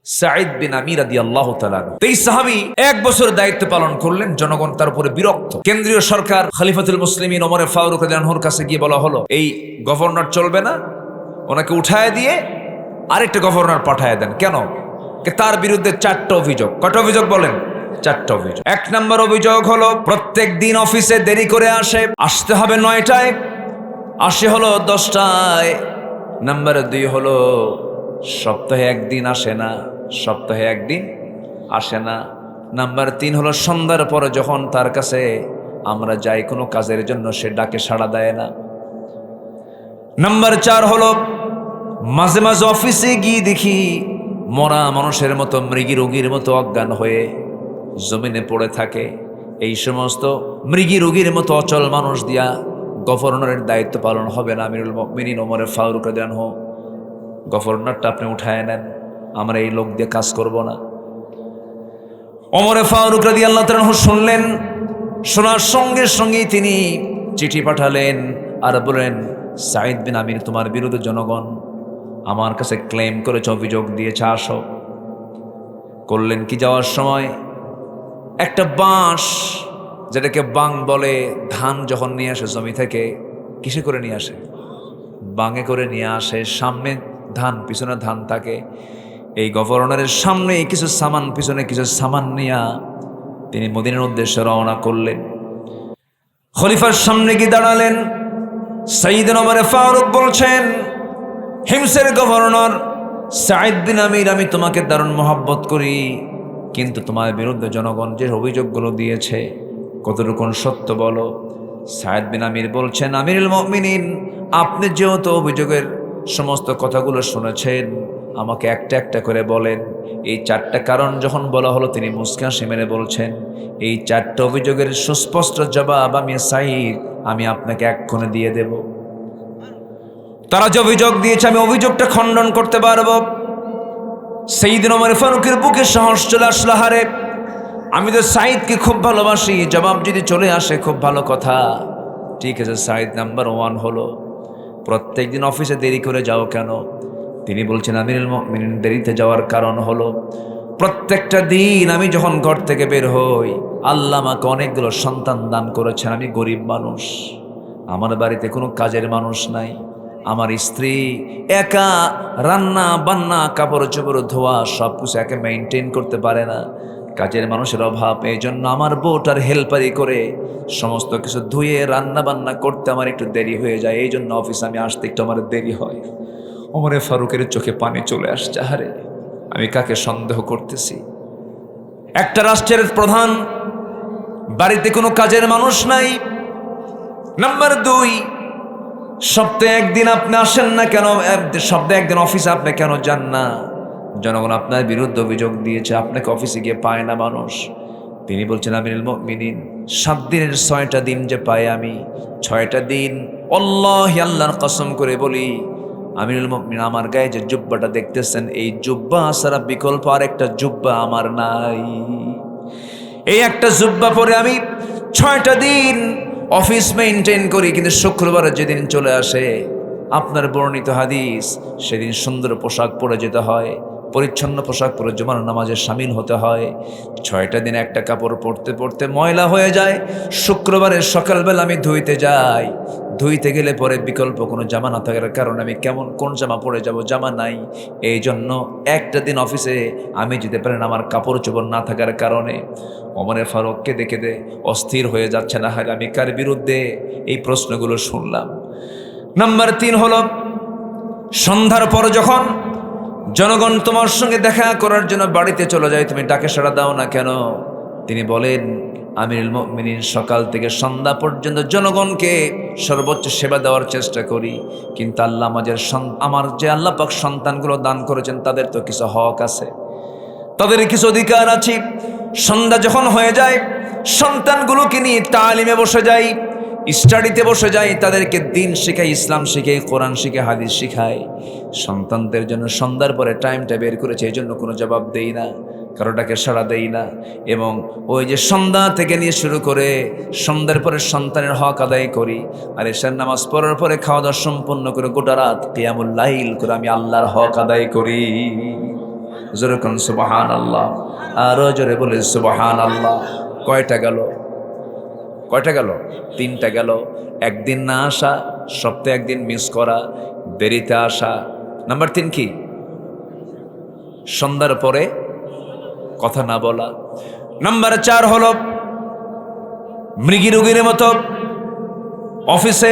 সাঈদ বিন আমির রাদিয়াল্লাহু তাআলা। এই সাহাবী 1 বছর দায়িত্ব পালন করলেন, জনগণ তার উপরে বিরক্ত। কেন্দ্রীয় সরকার খলিফাতুল মুসলিমিন ওমর ফারুক রাদিয়াল্লাহু আনহুর কাছে গিয়ে বলা হলো, এই গভর্নর চলবে না, ওনাকে উঠায় দিয়ে আরেকটা গভর্নর পাঠায় দেন। কেন? তার বিরুদ্ধে 4টা অভিযোগ। কত অভিযোগ বলেন? 4টা অভিযোগ। 1 নম্বর অভিযোগ হলো প্রত্যেক দিন অফিসে দেরি করে আসতে হবে 9টায়, আসে হলো 10টায়। নাম্বার 2 হলো সপ্তাহে 1 দিন আসে না, সপ্তাহে 1 দিন আসে না। নাম্বার 3 হলো সন্ধ্যার পরে যখন তার কাছে আমরা যাই কোনো কাজের জন্য, সে ডাকে সাড়া দেয় না। নাম্বার 4 হলো মাঝে মাঝে অফিসে গিয়ে দেখি মরা মানুষের মতো, মৃগী রোগীর মতো অজ্ঞান হয়ে জমিনে পড়ে থাকে। এই সমস্ত মৃগী রোগীর মতো অচল মানুষ দিয়া গভর্নরের দায়িত্ব পালন হবে না। আমিরুল মুমিনিন ওমর ফারুক রাদিয়াল্লাহু আনহু, গভর্নরটা আপনি উঠায় নেন, আমরা এই লোক দিয়ে কাজ করব না। ওমর ফারুক রাদিয়াল্লাহু তাআলা শুনলেন, শোনার সঙ্গে সঙ্গেই তিনি চিঠি পাঠালেন আর বলেন, সাঈদ বিন আমির তোমার বিরুদ্ধে জনগণ আমার কাছে ক্লেম করেছে, অভিযোগ দিয়েছে, আসো। করলেন কি, যাওয়ার সময় একটা বাঁশ, যেটাকে বাং বলে, ধান যখন নিয়ে আসে জমি থেকে, কিসে করে নিয়ে আসে? বাঙে করে নিয়ে আসে। সামনে ধান, পিছনে ধান থাকে। এই গভর্নরের সামনে কিছু সামান, পিছনে কিছু সামান নিয়ে তিনি মদিনার উদ্দেশ্যে রওনা করলেন। খলিফার সামনে গিয়ে দাঁড়ালেন। সাইয়েদনা ওমর ফারুক বলছেন, হিমসের গভর্নর সাঈদ বিন আমির, আমি তোমাকে দারুণ মহব্বত করি, কিন্তু তোমার বিরুদ্ধে জনগণ যে অভিযোগগুলো দিয়েছে কতটুকু সত্য বলো। সাঈদ বিন আমির বলছেন, আমিরুল মুমিনিন, আপনি যেহেতু অভিযোগের সমস্ত কথাগুলো শুনেছেন, আমাকে একটা একটা করে বলেন। এই 4টা কারণ যখন বলা হলো, তিনি মুস্কান মেরে বলছেন, এই 4টা অভিযোগের সুস্পষ্ট জবাব আমি সাঈদ, আমি আপনাকে এক্ষণে দিয়ে দেব। তারা যে অভিযোগ দিয়েছে আমি অভিযোগটা খণ্ডন করতে পারবো। সাইয়েদনা ওমর ফারুকের বুকে সাহস চলে আসলো, হারে আমি তো সাঈদকে খুব ভালোবাসি, জবাব যদি চলে আসে খুব ভালো কথা। ঠিক আছে, সাঈদ নাম্বার 1 হলো প্রত্যেক দিন অফিসে দেরি করে যাও কেন? তিনি বলছেন, আমিরুল মুমিনিন, দেরিতে যাওয়ার কারণ হলো প্রত্যেকটা দিন আমি যখন ঘর থেকে বের হই, আল্লাহ আমাকে অনেকগুলো সন্তান দান করেছেন। আমি গরিব মানুষ, আমার বাড়িতে কোনো কাজের মানুষ নাই। আমার স্ত্রী একা রান্না বান্না, কাপড় চোপড় ধোয়া সব কিছু একে মেনটেন করতে পারে না, কাজের মানুষের অভাব। এই জন্য আমার বউটার হেল্পারি করে সমস্ত কিছু ধুয়ে রান্না বান্না করতে আমার একটু দেরি হয়ে যায়। এই জন্য অফিসে আমি আসতে একটু আমার দেরি হয়। ওমর ফারুকের চোখে পানি চলে আসছে, হারে আমি কাকে সন্দেহ করতেছি? একটা রাষ্ট্রের প্রধান, বাড়িতে কোনো কাজের মানুষ নাই। নাম্বার 2, সপ্তাহে 1 দিন আপনি আসেন না কেন? সপ্তাহে 1 দিন অফিসে আপনি কেন যান না? জনগণ আপনার বিরুদ্ধে অভিযোগ দিয়েছে, আপনাকে অফিসে গিয়ে পায় না মানুষ। তিনি বলছেন, আমিরুল মুমিনিন, 7 দিনের 6টা দিন যে পাই আমি, 6টা দিন আল্লাহি, আল্লাহর কসম করে বলি, আমিরুল মুমিনিন, আমার গায়ে যে জুব্বাটা দেখতেছেন, এই জুব্বা ছাড়া বিকল্প আরেকটা জুব্বা আমার নাই। এই একটা জুব্বা পরে আমি 6টা দিন অফিস মেইনটেইন করি, কিন্তু শুক্রবার যেদিন চলে আসে আপনার বর্ণিত হাদিস, সেদিন সুন্দর পোশাক পরে যেতে হয়, পরিচ্ছন্ন পোশাক পরে জুমার নামাজে শামিল হতে হয়। 6টা দিন একটা কাপড় পরতে পরতে ময়লা হয়ে যায়। শুক্রবারের সকালবেলা আমি ধুইতে যাই, ধুইতে গেলে পরে বিকল্প কোনো জামা না থাকার কারণে আমি কোন জামা পরে যাব, জামা নাই। এই জন্য একটা দিন অফিসে আমি যেতে পারি না, আমার কাপড় চোপড় না থাকার কারণে। ওমর ফারুককে দেখে অস্থির হয়ে যাচ্ছে, না হয় আমি কার বিরুদ্ধে এই প্রশ্নগুলো শুনলাম। নাম্বার 3 হলো সন্ধ্যার পর যখন জনগণ তোমার সঙ্গে দেখা করার জন্য বাড়িতে চলে যায়, তুমি ডাকে সাড়া দাও না কেন? তিনি বলেন, আমিরুল মুমিনিন, সকাল থেকে সন্ধ্যা পর্যন্ত জনগণকে সর্বোচ্চ সেবা দেওয়ার চেষ্টা করি, কিন্তু আল্লাহ আমার যে আল্লাহ পাক সন্তানগুলো দান করেছেন, তাদের তো কিছু হক আছে, তাদের কিছু অধিকার আছে। সন্ধ্যা যখন হয়ে যায়, সন্তানগুলোকে নিয়ে তালিমে বসে যাই, স্টাডিতে বসে যাই, তাদেরকে দিন শিখাই, ইসলাম শিখাই, কোরআন শিখাই, হাদিস শিখাই। সন্তানদের জন্য সন্ধ্যার পরে টাইমটা বের করেছে, এই জন্য কোনো জবাব দেই না, কারোটাকে সাড়া দেই না। এবং ওই যে সন্ধ্যা থেকে নিয়ে শুরু করে সন্ধ্যার পরে সন্তানের হক আদায় করি, আর এশার নামাজ পড়ার পরে খাওয়া দাওয়া সম্পন্ন করে গোটা রাত কিয়ামুল লাইল করে আমি আল্লাহর হক আদায় করি। জোরে কোন সুবহানাল্লাহ, আরো জোরে বলে সুবহানাল্লাহ। কয়টা গেল? কয়টা গেল? 3টা গেল। একদিন না আসা, সপ্তাহে একদিন মিস করা, দেরিতে আসা। নাম্বার 3 কি? সন্ধ্যার পরে কথা না বলা। নাম্বার 4 হলো মৃগী রোগীর মতো অফিসে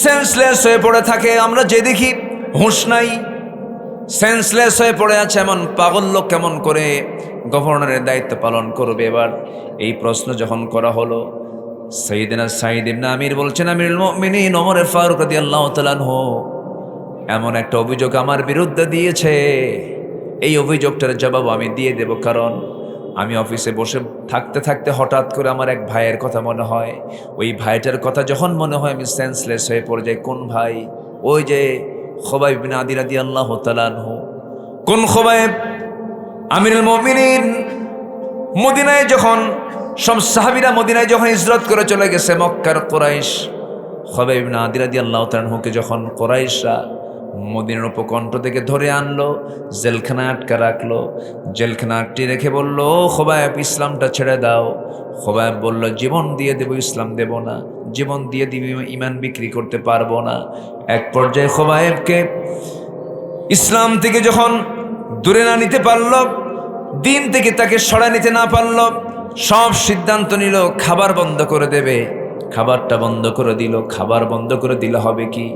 সেন্সলেস হয়ে পড়ে থাকে। আমরা যে দেখি হুঁশ নাই, সেন্সলেস হয়ে পড়ে আছে। এমন পাগল লোক কেমন করে গভর্নরের দায়িত্ব পালন করবে? এবার এই প্রশ্ন যখন করা হলো, সাইয়েদনা সাঈদ ইবনে আমির বলছেন, আমিরুল মুমিনিন ওমর ফারুক রাদিয়াল্লাহু তাআলা আনহু এমন একটা অভিযোগ আমার বিরুদ্ধে দিয়েছে, এই অভিযোগটার জবাব আমি দিয়ে দেব। কারণ আমি অফিসে বসে থাকতে থাকতে হঠাৎ করে আমার এক ভাইয়ের কথা মনে হয়। ওই ভাইটার কথা যখন মনে হয় আমি সেন্সলেস হয়ে পড়ে যাই। কোন ভাই? ওই যে খুবাইব বিন আদি রাদিয়াল্লাহু তাআলা আনহু। কোন খুবাইব? আমিরুল মুমিনিন মদিনায় যখন সব সাহাবীরা মদিনায় যখন হিজরত করে চলে গেছে, মক্কার কুরাইশ খুবাইব বিন আদি রাদিয়াল্লাহু তাআলা আনহুকে যখন কুরাইশরা মদিনার উপকণ্ঠ থেকে ধরে আনলো, জেলখানায় আটকা রাখলো। জেলখানা আটকে রেখে বলল, খুবাইব ইসলামটা ছেড়ে দাও। খুবাইব বলল, জীবন দিয়ে দেব, ইসলাম দেব না। জীবন দিয়ে দিবি, ইমান বিক্রি করতে পারবো না। এক পর্যায়ে খুবাইবকে ইসলাম থেকে যখন দূরে না নিতে পারল, দিন থেকে তাকে সরায় নিতে না পারল, সব সিদ্ধান্ত নিল খাবার বন্ধ করে দেবে। খাবারটা বন্ধ করে দিল। খাবার বন্ধ করে দিলে হবে কি?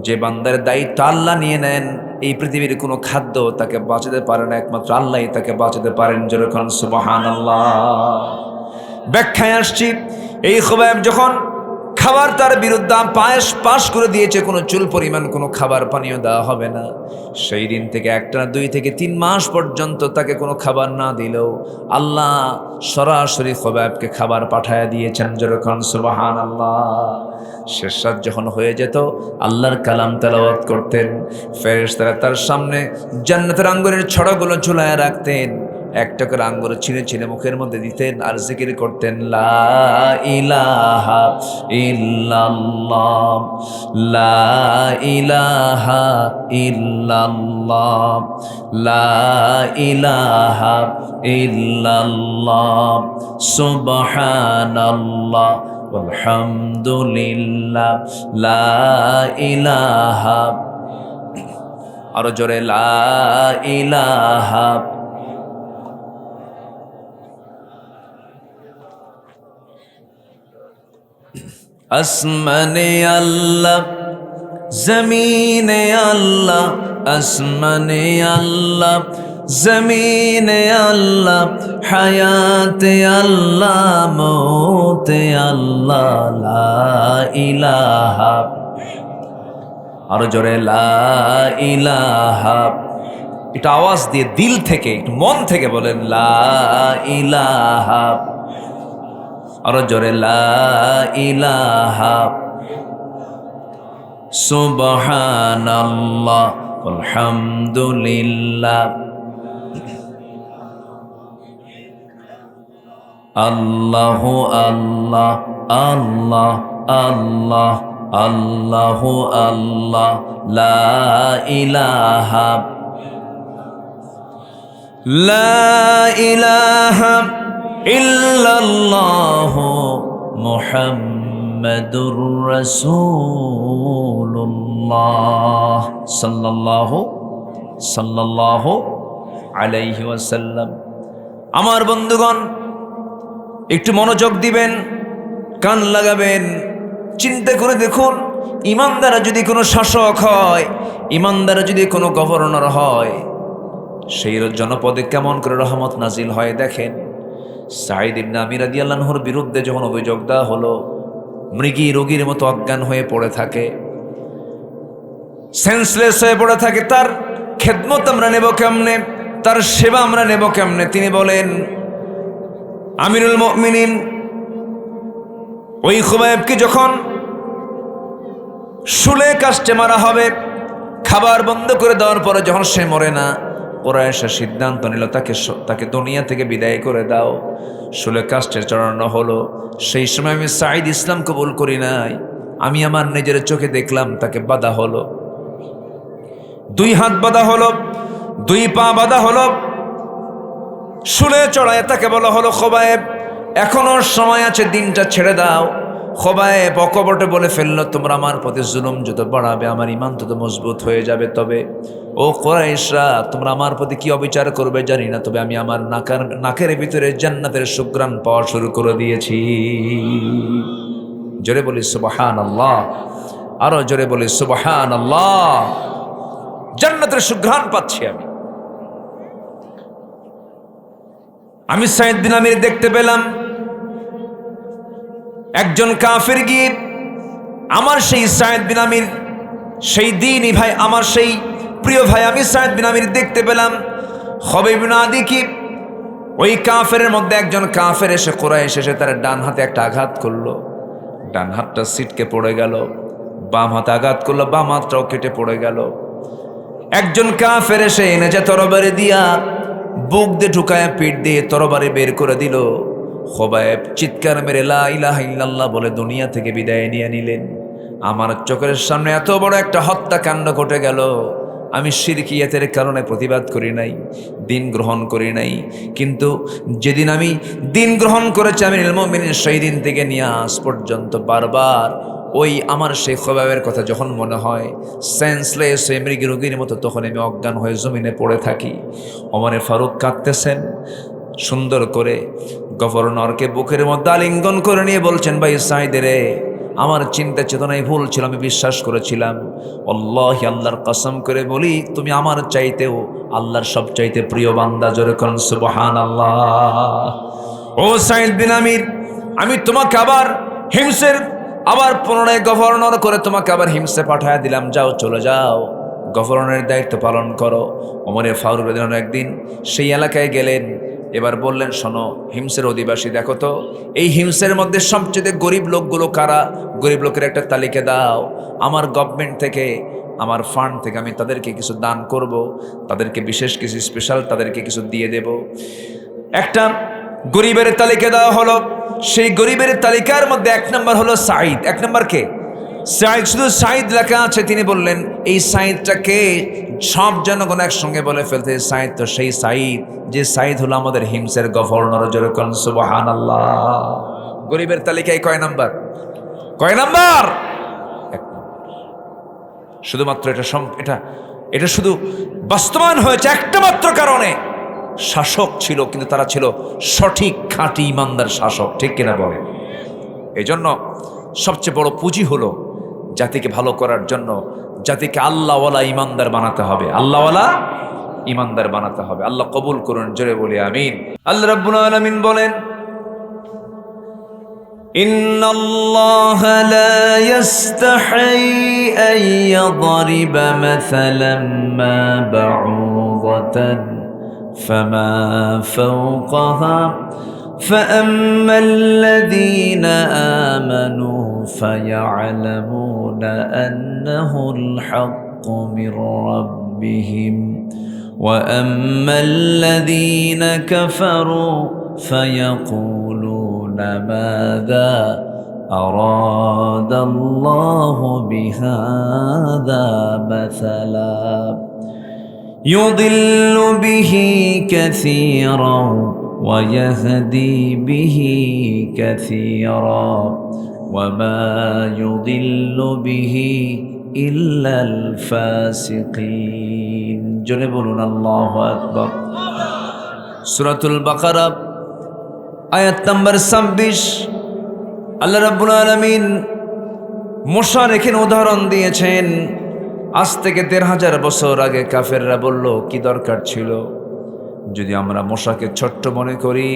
যে বান্দার দায়িত্ব আল্লাহ নিয়ে নেন, এই পৃথিবীর কোনো খাদ্য তাকে বাঁচাতে পারে না, একমাত্র আল্লাহই তাকে বাঁচাতে পারেন। যেরকম সুবহানাল্লাহ। ব্যাখ্যায় আসছি, এই খুবাইব যখন খাবার তার বিরুদ্ধে পাশ করে দিয়েছে, কোনো চুল পরিমাণ কোনো খাবার পানীয় দেওয়া হবে না, সেই দিন থেকে একটানা 2 থেকে 3 মাস পর্যন্ত তাকে কোনো খাবার না দিলেও আল্লাহ সরাসরি খুবাইবকে খাবার পাঠায়া দিয়েছেন। যেরকম সুবহানাল্লাহ। শেষ রাত যখন হয়ে যেত, আল্লাহর কালাম তেলাওয়াত করতেন। ফেরেশতারা তার সামনে জান্নাতের আঙ্গুরের ছড়াগুলো ঝুলায় রাখতেন। একটা করে আঙ্গুর ছিঁড়ে ছিঁড়ে মুখের মধ্যে দিতেন আর জিকির করতেন, লা ইলাহা ইল্লাল্লাহ, লা ইলাহা ইল্লাল্লাহ, লা ইলাহা ইল্লাল্লাহ, সুবহানাল্লাহ আলহামদুলিল্লাহ, লা ইলাহা, আরো জোরে, লা ইলাহা। আসমানে আল্লাহ, জমিনে আল্লাহ, আসমানে আল্লাহ, জমিনে আল্লাহ, হায়াতে আল্লাহ, মৌতে আল্লাহ, লা ইলাহা, আরো জোরে, লা ইলাহা। এটা আওয়াজ দিয়ে দিল থেকে, একটু মন থেকে বলেন, লা ইলাহা, আরো জোরে, লা ইলাহা, সুবহানাল্লাহ আলহামদুলিল্লাহ, আল্লাহু আল্লাহ, আল্লাহ আল্লাহ, আল্লাহু আল্লাহ, লা ইলাহা, লা ইলাহা ইল্লাল্লাহু মুহাম্মাদুর রাসূলুল্লাহ সাল্লাল্লাহু আলাইহি ওয়াসাল্লাম। আমার বন্ধুগণ, একটু মনোযোগ দিবেন, কান লাগাবেন, চিন্তা করে দেখুন, ইমানদারা যদি কোনো শাসক হয়, ইমানদারা যদি কোনো গভর্নর হয়, সেই জনপদে কেমন করে রহমত নাজিল হয়। দেখেন, সাঈদ ইবনে আমির রাদিয়াল্লাহু আনহুর বিরুদ্ধে যখন অভিযোগ দেওয়া হলো, মৃগী রোগীর মতো অজ্ঞান হয়ে পড়ে থাকে, সেন্সলেস হয়ে পড়ে থাকে, তার খেদমত আমরা নেব কেমনে, তার সেবা আমরা নেব কেমনে? তিনি বলেন, আমিরুল মুমিনিন ওই খুবাইবকে যখন শুলে কাস্টে মারা হবে, খাবার বন্ধ করে দেওয়ার পরে যখন সে মরে না, কুরাইশরা সিদ্ধান্ত নিল তাকে দুনিয়া থেকে বিদায় করে দাও। শুলে কাস্টে চড়ানো হলো। সেই সময় আমি সাঈদ ইসলাম কবুল করি নাই, আমি আমার নিজের চোখে দেখলাম তাকে বাঁধা হলো, 2 হাত বাঁধা হলো, 2 পা বাঁধা হলো, শুলে চড়ায় তাকে বলা হলো, খোবায়েব এখনো সময় আছে, দিনটা ছেড়ে দাও। খোবায়েব অকপটে বলে ফেললো, তোমরা আমার প্রতি জুলুম যত বাড়াবে আমার ঈমান তত মজবুত হয়ে যাবে। তবে ও কুরাইশরা, তোমরা আমার প্রতি কি অবিচার করবে জানি না, তবে আমি আমার নাকের ভিতরে জান্নাতের সুঘ্রাণ পাওয়া শুরু করে দিয়েছি। জোরে বলি সুবহানাল্লাহ, আরো জোরে বলি সুবহানাল্লাহ। জান্নাতের সুঘ্রাণ পাচ্ছি আমি সাইদ বিন আমির দেখতে পেলাম একজন কাফের গিয়ে আমার সেই সাইদ বিন আমির, সেই দিনই ভাই, আমার সেই প্রিয় ভাই, আমি সাইদ বিন আমির দেখতে পেলাম খবাইব বিন আদি কি ওই কাফেরের মধ্যে একজন কাফের এসে কুরাইশ এসে তার ডান হাতে একটা আঘাত করলো, ডান হাতটা ছিটকে পড়ে গেল। বাম হাতে আঘাত করলো, বাম হাতটাও কেটে পড়ে গেল। একজন কাফের এসে এনে যে তরবারি দিয়া বুক দিয়ে ঢুকায় পিঠ দিয়ে তরবারি বের করে দিল। খোবায়েব চিৎকার মেরে লা ইলাহা ইল্লাল্লাহ বলে দুনিয়া থেকে বিদায় নিয়ে নিলেন। আমার চোখের সামনে এত বড় একটা হত্যাকাণ্ড ঘটে গেল। আমি শিরকিয়াতের কারণে প্রতিবাদ করি নাই, দিন গ্রহণ করি নাই, কিন্তু যেদিন আমি দিন গ্রহণ করেছি আমিরুল মুমিনিন, সেই দিন থেকে নিয়ে আজ পর্যন্ত বারবার ওই আমার সেই খোবায়েবের কথা যখন মনে হয়, সেন্সলেস হয়ে মৃগী রোগীর মতো তখন আমি অজ্ঞান হয়ে জমিনে পড়ে থাকি। ওমরে ফারুক কাঁদতেছেন, সুন্দর করে গভর্নরকে বুকের মধ্যে আলিঙ্গন করে নিয়ে বলছেন, ভাই সাইদ রে, আমার চিন্তা চেতনায় ভুল ছিল, আমি বিশ্বাস করেছিলাম। আল্লাহ, আল্লাহর কসম করে বলি, তুমি আমার চাইতেও আল্লাহর সব চাইতে প্রিয় বান্দা। জোরে করুন সুবহানাল্লাহ। ও সাইদ বিন আমির, আমি তোমাকে আবার হিমসের আবার পুনরায় গভর্নর করে তোমাকে আবার হিমসে পাঠায় দিলাম, যাও চলে যাও, গভর্নরের দায়িত্ব পালন করো। ওমরে ফারুক রাদিয়াল্লাহু একদিন সেই এলাকায় গেলেন। এবার বললেন, শোনো হিমসের অধিবাসী, দেখো তো এই হিমসের মধ্যে সবচেয়ে গরিব লোকগুলো কারা, গরিব লোকের একটা তালিকা দাও। আমার গভর্নমেন্ট থেকে, আমার ফান্ড থেকে আমি তাদেরকে কিছু দান করব, তাদেরকে বিশেষ কিছু স্পেশাল তাদেরকে কিছু দিয়ে দেব। একটা গরিবের তালিকা দেওয়া হলো। সেই গরিবের তালিকার মধ্যে 1 নম্বর হলো সাঈদ। 1 নম্বর কে? সাঈদ। শুধু সাঈদ লেখা আছে। তিনি বললেন, এই সাঈদটাকে সব জনগণ একসঙ্গে বলে ফেলতে, সাঈদ তো সেই সাঈদ যে সাঈদ হলো আমাদের হিমসের গভর্নর। জোরে বলুন সুবহানাল্লাহ। গরিবের তালিকায় কয় নাম্বার? কয় নাম্বার? 1 নম্বর। শুধুমাত্র এটা শুধু বাস্তবায়ন হয়েছে একটা মাত্র কারণে, শাসক ছিল কিন্তু তারা ছিল সঠিক খাঁটি ইমানদার শাসক, ঠিক কিনা বলে? এই জন্য সবচেয়ে বড় পুঁজি হলো জাতিকে ভালো করার জন্য জাতিকে আল্লাহওয়ালা ইমানদার বানাতে হবে, আল্লাহওয়ালা ইমানদার বানাতে হবে। আল্লাহ কবুল করুন, জোরে বলি আমিন। আল্লাহ রাব্বুল আলামিন বলেন, ইন্নাল্লাহা লা ইস্তাহি আন ইয়াদরিবা মাসালান মা বাউদাতান ফামা ফাওকাহা فأما الذين آمنوا فيعلمون أنه الحق من ربهم وأما الذين كفروا فيقولون ماذا أراد الله بهذا مثلا يضل به كثيرا ويهدي به كثيرا وما يضل به إلا الفاسقين জোরে বলুন আল্লাহু আকবার। সূরাতুল বাকারা আয়াত নাম্বার 26। আল্লাহ রাব্বুল আলামিন মশার এখানে উদাহরণ দিয়েছেন। আজ থেকে ১৫০০ বছর আগে কাফেররা বলল, কি দরকার ছিল যদি আমরা মশাকে ছোট্ট মনে করি?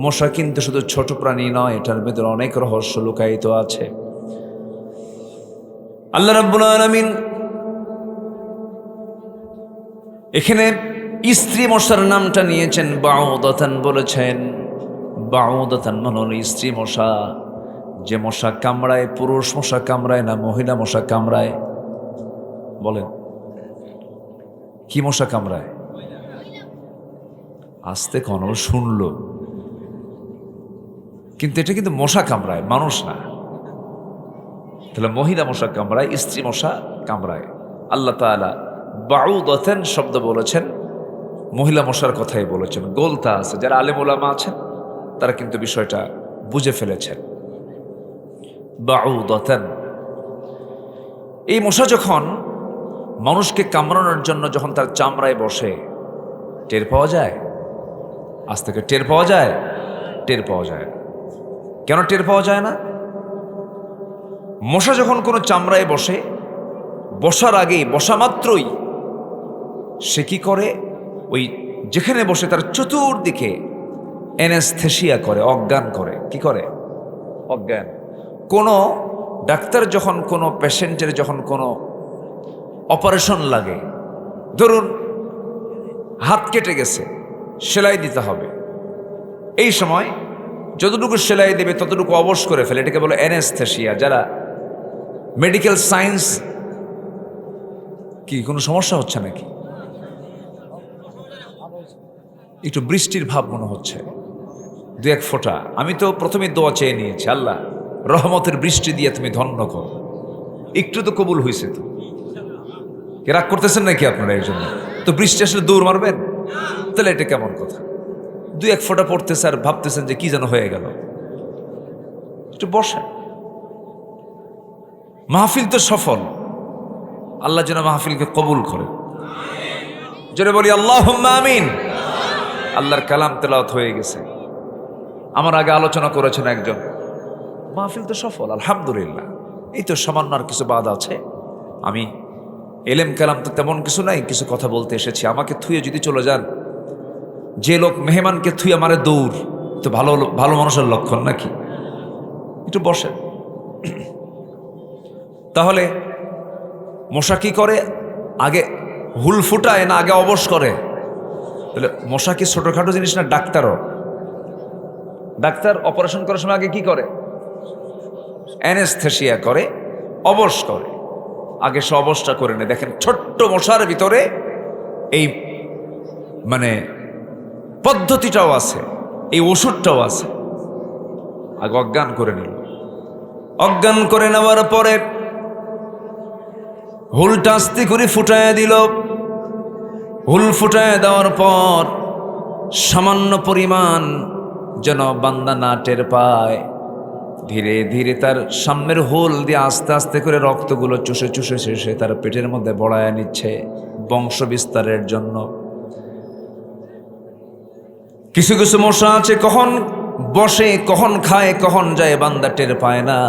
মশা কিন্তু শুধু ছোট প্রাণী নয়, এটার ভিতরে অনেক রহস্য লুকায়িত আছে। আল্লাহ রাব্বুল আলামিন এখানে স্ত্রী মশার নামটা নিয়েছেন বাউদাতান বলেছেন। বাউদাতান মানে হলো স্ত্রী মশা। যে মশা কামড়ায়, পুরুষ মশা কামড়ায় না মহিলা মশা কামড়ায়? বলেন, কি মশা কামড়ায়? আস্তে কোন শুনলো, কিন্তু এটা কিন্তু মশা কামড়ায়, মানুষ না। তাহলে মহিলা মশা কামড়ায়, স্ত্রী মশা কামড়ায়। আল্লাহ তাআলা বাউদাতান শব্দ বলেছেন মহিলা মশার কথাই বলেছেন, গোলতা আছে। যারা আলেম ওলামা আছেন তারা কিন্তু বিষয়টা বুঝে ফেলেছেন। বাউদাতান, এই মশা যখন মানুষকে কামড়ানোর জন্য যখন তার চামড়ায় বসে, টের পাওয়া যায়? আজ থেকে টের পাওয়া যায়? টের পাওয়া যায় না। কেন টের পাওয়া যায় না? মশা যখন কোনো চামড়ায় বসে, বসার আগেই, বসা মাত্রই সে কি করে, ওই যেখানে বসে তার চতুর্দিকে অ্যানেস্থেসিয়া করে, অজ্ঞান করে। কি করে? অজ্ঞান। কোনো ডাক্তার যখন কোনো পেশেন্টের যখন কোনো অপারেশন লাগে, ধরুন হাত কেটে গেছে, সেলাই দিতে হবে, এই সময় যতটুকু সেলাই দেবে ততটুকু অবশ করে ফেলে, এটাকে বলে অ্যানেস্থেসিয়া। যারা মেডিকেল সায়েন্স, কি কোনো সমস্যা হচ্ছে নাকি? একটু বৃষ্টির ভাব মনে হচ্ছে, দু এক ফোঁটা। আমি তো প্রথমে দোয়া চেয়ে নিয়েছি, আল্লাহ রহমতের বৃষ্টি দিয়ে তুমি ধন্য করো। একটু তো কবুল হয়েছে। তো কে রাগ করতেছেন নাকি আপনারা? এই জন্য তো বৃষ্টি আসলে দৌড় মারবেন? তাহলে এটা কেমন কথা? দু এক ফোঁটা পড়তেছে আর ভাবতেছেন যে কি যেন হয়ে গেল। একটু বসেন, মাহফিল তো সফল, আল্লাহ যেন মাহফিলকে কবুল করে। জোরে বলি আল্লাহুম্মা আমিন। আল্লাহর কালাম তেলাওয়াত হয়ে গেছে। আমার আগে আলোচনা করেছেন একজন, মাহফিল তো সফল আলহামদুলিল্লাহ, এই তো সামান্য আর কিছু বাদ আছে। আমি এলেম কালাম তো তেমন কিছু নাই, কিছু কথা বলতে এসেছি। আমাকে থুয়ে যদি চলে যান, যে লোক মেহমানকে থুয়ে আমারে দৌড়, তো ভালো ভালো মানুষের লক্ষণ নাকি? একটু বসেন। তাহলে মশা কি করে? আগে হুল ফুটায় না আগে অবশ করে? তাহলে মশা কি ছোটখাটো জিনিস না? ডাক্তারও, ডাক্তার অপারেশন করার সময় আগে কি করে? অ্যানেস্থেসিয়া করে, অবশ করে। আগে সে অবশটা করে নেয়। দেখেন ছোট্ট মশার ভিতরে এই মানে পদ্ধতিটাও আছে, এই ওষুধটাও আছে। আগে অজ্ঞান করে নিল, অজ্ঞান করে নেওয়ার পরে হুলটা আস্তে করে ফুটায় দিল। হুল ফুটায় দেওয়ার পর সামান্য পরিমাণ যেন বান্দা না টের পায়, ধীরে ধীরে তার সামনের হোল দিয়ে আস্তে আস্তে করে রক্তগুলো চুষে চুষে শেষে তার পেটের মধ্যে বড়ায় নিচ্ছে বংশ বিস্তারের জন্য। কিছু কিছু মশা আছে কখন বসে, কখন খায়, কখন যায় বান্দা টের পায় না।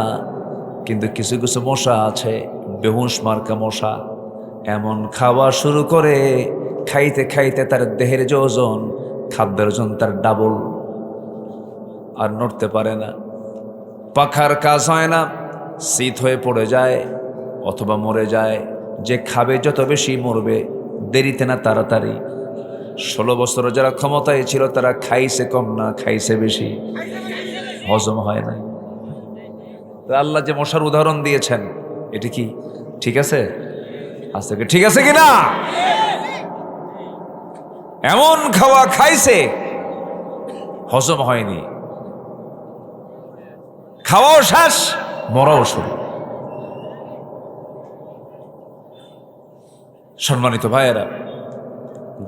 কিন্তু কিছু কিছু মশা আছে বেহুশ মার্কা মশা, এমন খাওয়া শুরু করে, খাইতে খাইতে তার দেহের যে ওজন, খাদ্যের ওজন তার ডাবল, আর নড়তে পারে না। পাখার কাজ হয় না, শীত হয়ে পড়ে যায় অথবা মরে যায়। যে খাবে যত বেশি মরবে, দেরিতে না তাড়াতাড়ি। 16 বছর যারা ক্ষমতায় ছিল তারা খাইছে কম না খাইছে বেশি, হজম হয় না। আল্লাহ যে মশার উদাহরণ দিয়েছেন, এটি কি ঠিক আছে? আজ থেকে ঠিক আছে কিনা? এমন খাওয়া খাইছে হজম হয়নি, খাওয়াও শেষ, মরাও শুরু। সম্মানিত ভাইয়েরা,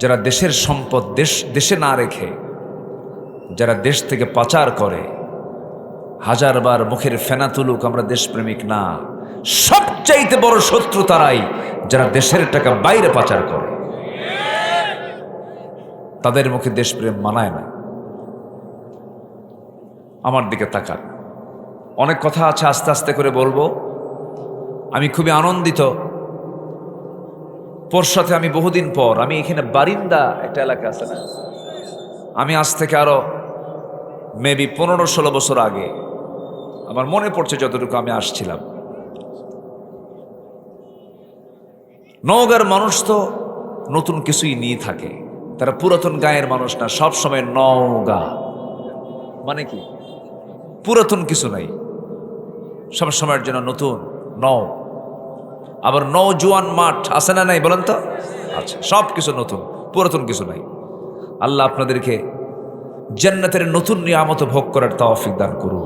যারা দেশের সম্পদ দেশে না রেখে যারা দেশ থেকে পাচার করে, হাজারবার মুখের ফেনা তুলুক আমরা দেশপ্রেমিক না, সবচাইতে বড় শত্রু তারাই যারা দেশের টাকা বাইরে পাচার করে। তাদের মুখে দেশপ্রেম মানায় না। আমার দিকে তাকান, অনেক কথা আছে, আস্তে আস্তে করে বলবো। আমি খুবই আনন্দিত, সাথে আমি বহুদিন পর, আমি এখানে বারিন্দা একটা এলাকা আছে না, আমি আজ থেকে আরো মেবি 15-16 বছর আগে, আমার মনে পড়ছে যতটুকু আমি আসছিলাম। নওগাঁর মানুষ তো নতুন কিছুই নিয়ে থাকে, তারা পুরাতন গায়ের মানুষ না, সব সময় নওগাঁ মানে কি পুরাতন কিছু নাই, সব সময়ের জন্য নতুন। নও আবার নওজোয়ান মাঠ আছে না নাই বলেন তো? আচ্ছা, সব কিছু নতুন, পুরাতন কিছু নাই। আল্লাহ আপনাদেরকে জান্নাতের নতুন নিয়ামত ভোগ করার তৌফিক দান করুন।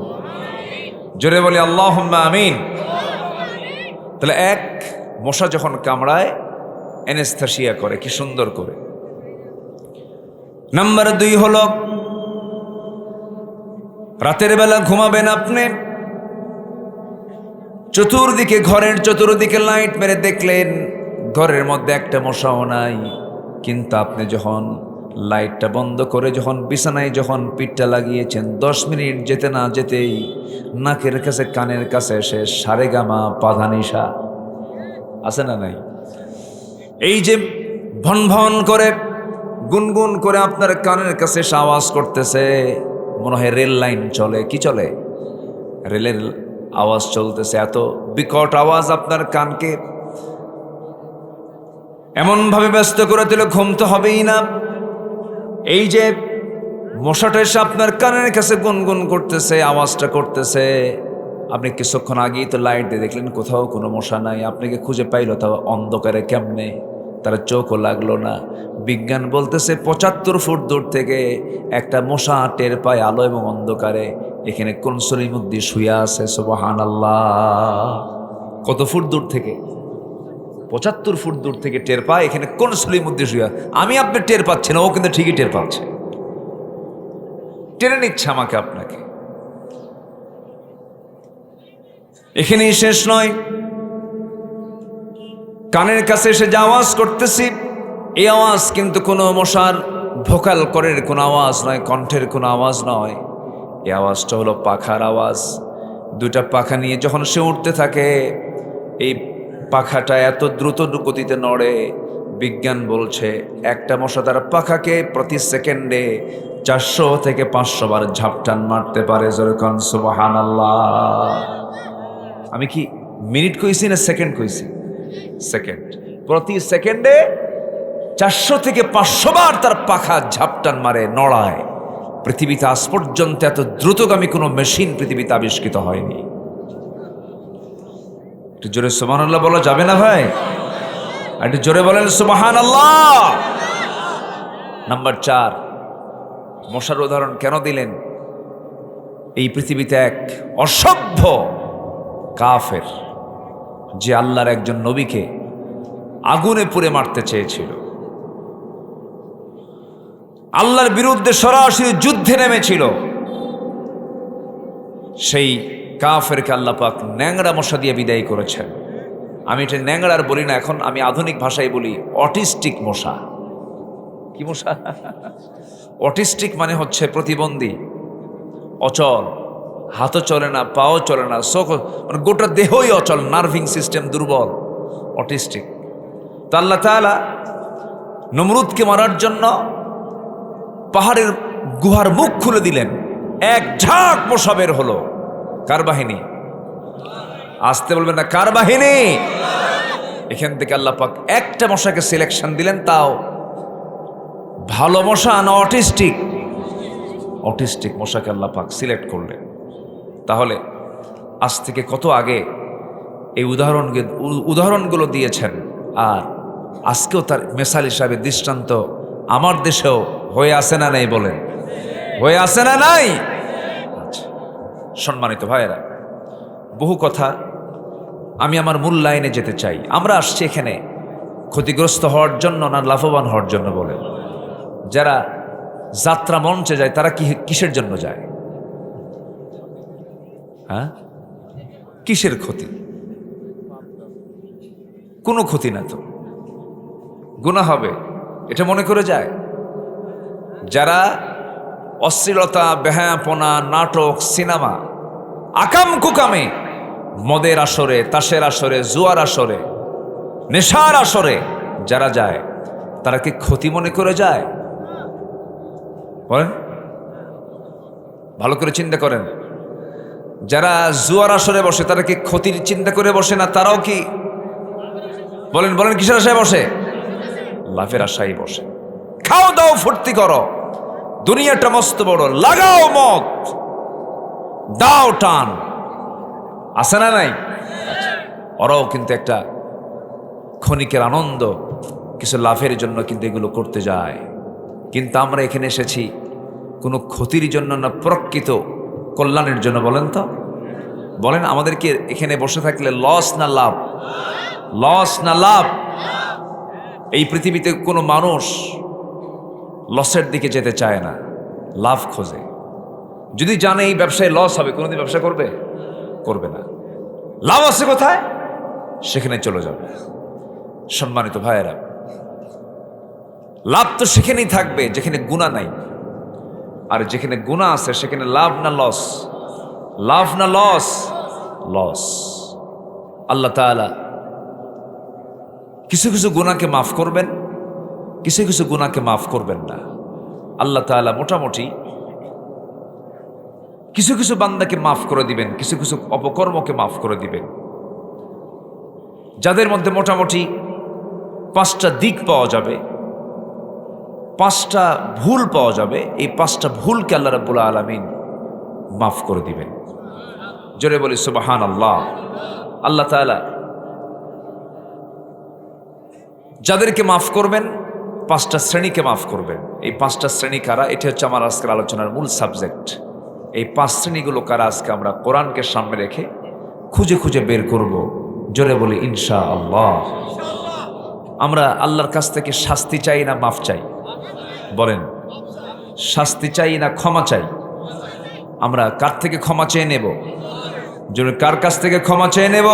জোরে বলি আল্লাহুম্মা আমিন। তাহলে এক মশা যখন কামড়ায় অ্যানেস্থেসিয়া করে, কি সুন্দর করে। নাম্বার 2 হলো রাতের বেলা ঘুমাবেন আপনি, চতুর্দিকে ঘরের চতুর্দিকে লাইট মেরে দেখলেন ঘরের মধ্যে একটা মশাও নাই, কিন্তু আপনি যখন লাইটটা বন্ধ করে যখন বিছানায় যখন পিঠটা লাগিয়েছেন 10 মিনিট যেতে না যেতেই নাকের কাছে কানের কাছে এসে সারেগামা পাধানিসা আছে না নাই? এই যে ভন ভন করে গুনগুন করে আপনার কানের কাছে এসে আওয়াজ করতেছে, মনে হয় রেল লাইন চলে, কি চলে, রেলের আওয়াজ চলতেছে। এত বিকট আওয়াজ আপনার কানকে এমন ভাবে ব্যস্ত করে দিলে ঘুম তো হবেই না। এই যে মশাটা এসে আপনার কানের কাছে গুনগুন করতেছে, আওয়াজটা করতেছে, আপনি কিছুক্ষণ আগেই তো লাইট দিয়ে দেখলেন কোথাও কোনো মশা নাই, আপনাকে খুঁজে পাইলো তাও অন্ধকারে কেমনে, তার চোখও লাগলো না। বিজ্ঞান বলতেছে 75 ফুট দূর থেকে একটা মশা টের পায় আলো এবং অন্ধকারে, এখানে কোন সলিমুদ্দি শুয়ে আছে, সুবহানাল্লাহ। কত ফুট দূর থেকে? 75 ফুট দূর থেকে টের পায় এখানে কোন সলিমুদ্দি শুয়ে। আমি আপনি টের পাচ্ছি না, ও কিন্তু ঠিকই টের পাচ্ছে, টেনে নিচ্ছে আমাকে আপনাকে। এখানেই শেষ নয়, কানের কাছে এসে যে আওয়াজ করতেছি এই আওয়াজ কিন্তু কোনো মশার ভোকাল করের কোনো আওয়াজ নয়, কণ্ঠের কোনো আওয়াজ নয়, এই আওয়াজটা হলো পাখার আওয়াজ। দুইটা পাখা নিয়ে যখন সে উঠতে থাকে এই পাখাটা এত দ্রুত গতিতে নড়ে, বিজ্ঞান বলছে একটা মশা তার পাখাকে প্রতি সেকেন্ডে 400 থেকে 500 বার ঝাপটান মারতে পারে। যেরকম সুবহানাল্লাহ। আমি কি মিনিট কইছি না সেকেন্ড কইছি? সেকেন্ড। প্রতি সেকেন্ডে 400 থেকে 500 বার তার পাখা ঝাপটান মারে, নড়ায়। পৃথিবীতে আজ পর্যন্ত এত দ্রুতগামী কোনো মেশিন পৃথিবীতে আবিষ্কৃত হয়নি। একটু জোরে সুবহানাল্লাহ বলা যাবে না ভাই? একটু জোরে বলেন সুবহানাল্লাহ। নাম্বার 4, মশার উদাহরণ কেন দিলেন? এই পৃথিবীতে এক অসভ্য কাফের যে আল্লাহর একজন নবীকে আগুনে পুড়ে মারতে চেয়েছিল, আল্লাহর বিরুদ্ধে সরাসরি যুদ্ধে নেমেছিল, সেই কাফেরকে আল্লাহ পাক ন্যাংরা মশা দিয়ে বিদায় করেছেন। আমি এটা ন্যাংরার বলি না, এখন আমি আধুনিক ভাষায় বলি অটিস্টিক মশা। কি মশা? অটিস্টিক মানে হচ্ছে প্রতিবন্ধী, অচল, হাতও চলে না, পাও চলে না, চোখ মানে গোটা দেহই অচল, নার্ভিং সিস্টেম দুর্বল, অটিস্টিক। তো আল্লাহ তাআলা নমরুদকে মারার জন্য পাহাড়ের গুহার মুখ খুলে দিলেন, এক ঝাঁক মশা বের হলো। কার বাহিনী? আসতে বলবেন না, কার বাহিনী? এখান থেকে আল্লাহ পাক একটা মশাকে সিলেকশন দিলেন, তাও ভালো মশা না অটিস্টিক? অটিস্টিক মশাকে আল্লাহ পাক সিলেক্ট করলেন। তাহলে আজ থেকে কত আগে এই উদাহরণগুলো দিয়েছেন, আর আজকেও তার মেসাল হিসাবে দৃষ্টান্ত আমার দেশেও হয়ে আসে না নাই? বলেন, হয়ে আসে না নাই? আচ্ছা, সম্মানিত ভাইয়েরা, বহু কথা, আমি আমার মূল লাইনে যেতে চাই। আমরা আসছি এখানে ক্ষতিগ্রস্ত হওয়ার জন্য না লাভবান হওয়ার জন্য? বলেন। যারা যাত্রা মঞ্চে যায় তারা কিসের জন্য যায়? হ্যাঁ, কিসের ক্ষতি? কোনো ক্ষতি না তো, গুনাহ হবে এটা মনে করে যায়। যারা অশ্লীলতা, বেহায়াপনা, নাটক, সিনেমা, আকাম কুকামে, মদের আসরে, তাসের আসরে, জুয়ার আসরে, নেশার আসরে যারা যায় তারা কি ক্ষতি মনে করে যায়? বলেন, ভালো করে চিন্তা করেন। যারা জুয়ার আসরে বসে তারা কি ক্ষতির চিন্তা করে বসে না? তারাও কি বলেন বলেন কিসের আশায় বসে? লাভের আশায় বসে। খাও দাও ফুর্তি করো, দুনিয়াটা মস্ত বড়, লাগাও মত, দাও টান, আছে না নাই? ওরাও কিন্তু একটা ক্ষণিকের আনন্দ, কিছু লাভের জন্য কিন্তু এগুলো করতে যায়। কিন্তু আমরা এখানে এসেছি কোনো ক্ষতির জন্য না, প্রকৃত কল্যাণের জন্য। বলেন তো, বলেন, আমাদেরকে এখানে বসে থাকলে লস না লাভ? লস না লাভ? এই পৃথিবীতে কোনো মানুষ লসের দিকে যেতে চায় না, লাভ খোঁজে। যদি জানে এই ব্যবসায় লস হবে, কোনোদিন ব্যবসা করবে? করবে না। লাভ আছে কোথায়? সেখানে চলে যাবে। সম্মানিত ভাইয়েরা, লাভ তো সেখানেই থাকবে যেখানে গুনাহ নাই। আর যেখানে গুনাহ আছে সেখানে লাভ না লস? লাভ না লস? লস। আল্লাহ তাআলা কিছু কিছু গুনাহকে মাফ করবেন, কিছু কিছু গুনাহকে মাফ করবেন না। আল্লাহ তাআলা মোটামুটি কিছু কিছু বান্দাকে মাফ করে দিবেন, কিছু কিছু অপকর্মকে মাফ করে দিবেন। যাদের মধ্যে মোটামুটি 5টা দিক পাওয়া যাবে, 5টা ভুল পাওয়া যাবে, এই 5টা ভুলকে আল্লাহ রাব্বুল আলামিন মাফ করে দিবেন। জোরে বলি সুবহানাল্লাহ। আল্লাহ তাআলা যাদেরকে মাফ করবেন, 5টা শ্রেণীকে মাফ করবেন। এই 5টা শ্রেণী কারা? এটা হচ্ছে আমার আজকের আলোচনার মূল সাবজেক্ট। এই 5 শ্রেণীগুলো কারা আজকে আমরা কোরআনকে সামনে রেখে খুঁজে খুঁজে বের করব। জোরে বলি ইনশাআল্লাহ। আমরা আল্লাহর কাছ থেকে শাস্তি চাই না মাফ চাই? বলেন, শাস্তি চাই না ক্ষমা চাই? আমরা কার থেকে ক্ষমা চেয়ে নেব? কার কাছ থেকে ক্ষমা চেয়ে নেব?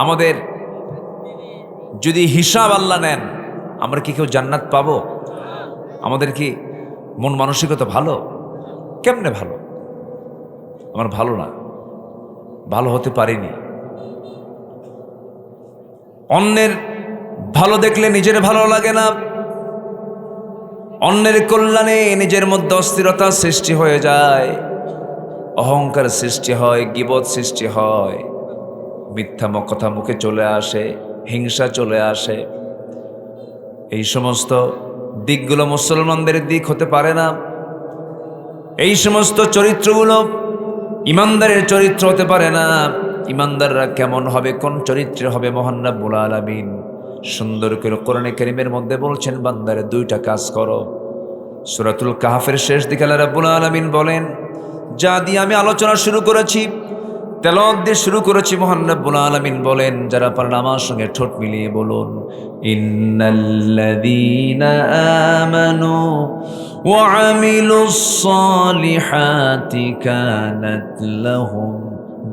আমাদের যদি হিসাব আল্লাহ নেন, আমরা কি কেউ জান্নাত পাবো? আমাদের কি মন মানসিকতা ভালো? কেমনে ভালো? আমার ভালো না, ভালো হতে পারিনি। অন্যের ভালো দেখলে নিজের ভালো লাগে না, অন্যের কল্যাণে নিজের মধ্যে অস্থিরতা সৃষ্টি হয়ে যায়, অহংকার সৃষ্টি হয়, গীবত সৃষ্টি হয়, মিথ্যা কথা মুখে চলে আসে, হিংসা চলে আসে। এই সমস্ত দিকগুলো মুসলমানদের দিক হতে পারে না। এই সমস্ত চরিত্রগুলো ইমানদারের চরিত্র হতে পারে না। ইমানদাররা কেমন হবে, কোন চরিত্রে হবে? মহান রব্বুল আলামিন সুন্দর করে কোরআনে কারীমের মধ্যে বলছেন, বান্দারে 2টা কাজ করো। সূরাতুল কাহফের শেষ দিকে আল্লাহ রাব্বুল আলামিন বলেন, যা দিয়ে আমি আলোচনা শুরু করেছি, তেলাওয়াত দিয়ে শুরু করেছি, মহান রব্বুল আলামিন বলেন, যারা পারেন আমার সঙ্গে ঠোঁট মিলিয়ে বলুন, ইন্নাল্লাযীনা আমানু ওয়া আমিলুস সালিহাতি কানাত লাহুম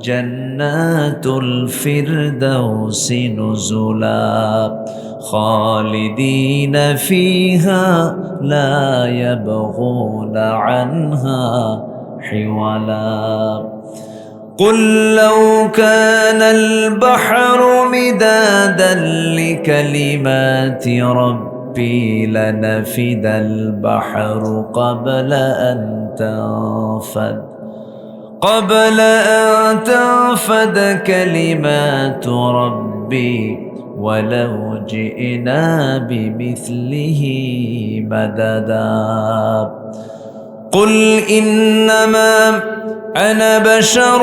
জান্নাতুল ফিরদাউসি নুজুলা খালিদিনা ফিহা লা ইয়াবগুনা আনহা হিওয়ালা। قل لو كان البحر مدادا لكلمات ربي لنفد البحر قبل أن تنفد كلمات ربي ولو جئنا بمثله مددا قل إنما أنا بشر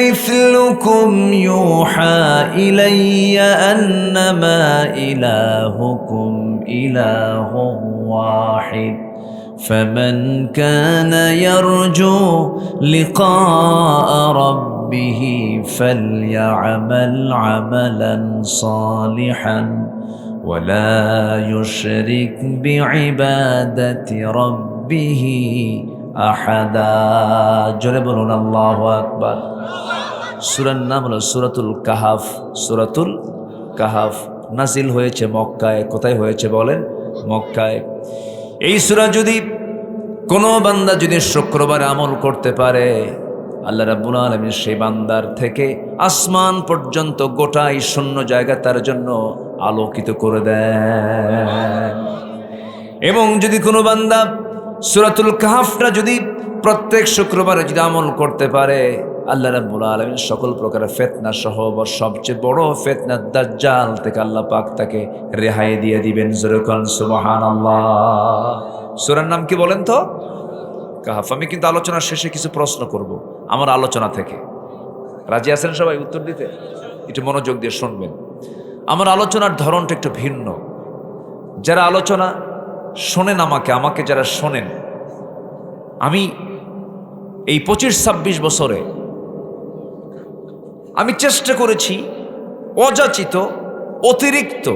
مثلكم يوحى إلي أنما إلهكم إله واحد فمن كان يرجو لقاء ربه فليعمل عملا صالحا ولا يشرك بعبادة ربه আহাদা। জোরে বলুন আল্লাহু আকবার। সূরার নাম হলো সূরাতুল কাহফ। সূরাতুল কাহফ নাজিল হয়েছে মক্কায়। কোথায় হয়েছে বলেন? মক্কায়। এই সূরা যদি কোনো বান্দা যদি শুক্রবার আমল করতে পারে, আল্লাহ রাব্বুল আলামিন সেই বান্দার থেকে আসমান পর্যন্ত গোটাই শূন্য জায়গা তার জন্য আলোকিত করে দেয়। এবং যদি কোনো বান্দা সূরাতুল কাহফটা যদি প্রত্যেক শুক্রবারে যদি আমল করতে পারে, আল্লাহ রাব্বুল আলামিন সকল প্রকারের ফিতনা সহ সবচেয়ে বড় ফিতনা দাজ্জাল থেকে আল্লাহ পাক তাকে রেহাই দিয়ে দিবেন। জোরে বলুন সুবহানাল্লাহ। সূরার নাম কি বলেন তো? কাহফ। আমি কিন্তু আলোচনার শেষে কিছু প্রশ্ন করব আমার আলোচনা থেকে। রাজি আছেন সবাই উত্তর দিতে? একটু মনোযোগ দিয়ে শুনবেন। আমার আলোচনার ধরনটা একটু ভিন্ন। যারা আলোচনা শোনেন, আমাকে যারা শোনেন, আমি এই 25-26 বছরে আমি চেষ্টা করেছি অযাচিত, অতিরিক্ত,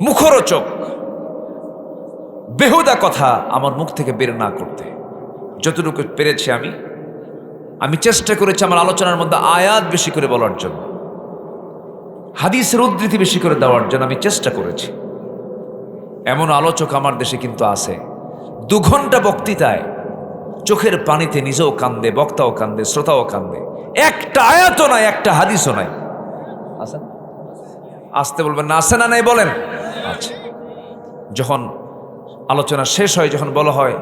মুখরোচক বেহুদা কথা আমার মুখ থেকে বের না করতে। যতটুকু পেরেছি আমি চেষ্টা করেছি আমার আলোচনার মধ্যে আয়াত বেশি করে বলার জন্য, হাদিসের উদ্ধৃতি বেশি করে দেওয়ার জন্য আমি চেষ্টা করেছি। এমন আলোচক আমার দেশে কিন্তু আছে, 2 ঘন্টা বক্তৃতায় চোখের পানিতে নিজেও কান্দে, বক্তাও কান্দে, শ্রোতাও কান্দে, একটা আয়াতও নাই, একটা হাদিসও নাই। আছে? আসতে বলবেন না, আছে না নাই বলেন? আচ্ছা। যখন আলোচনা শেষ হয়, যখন বলা হয়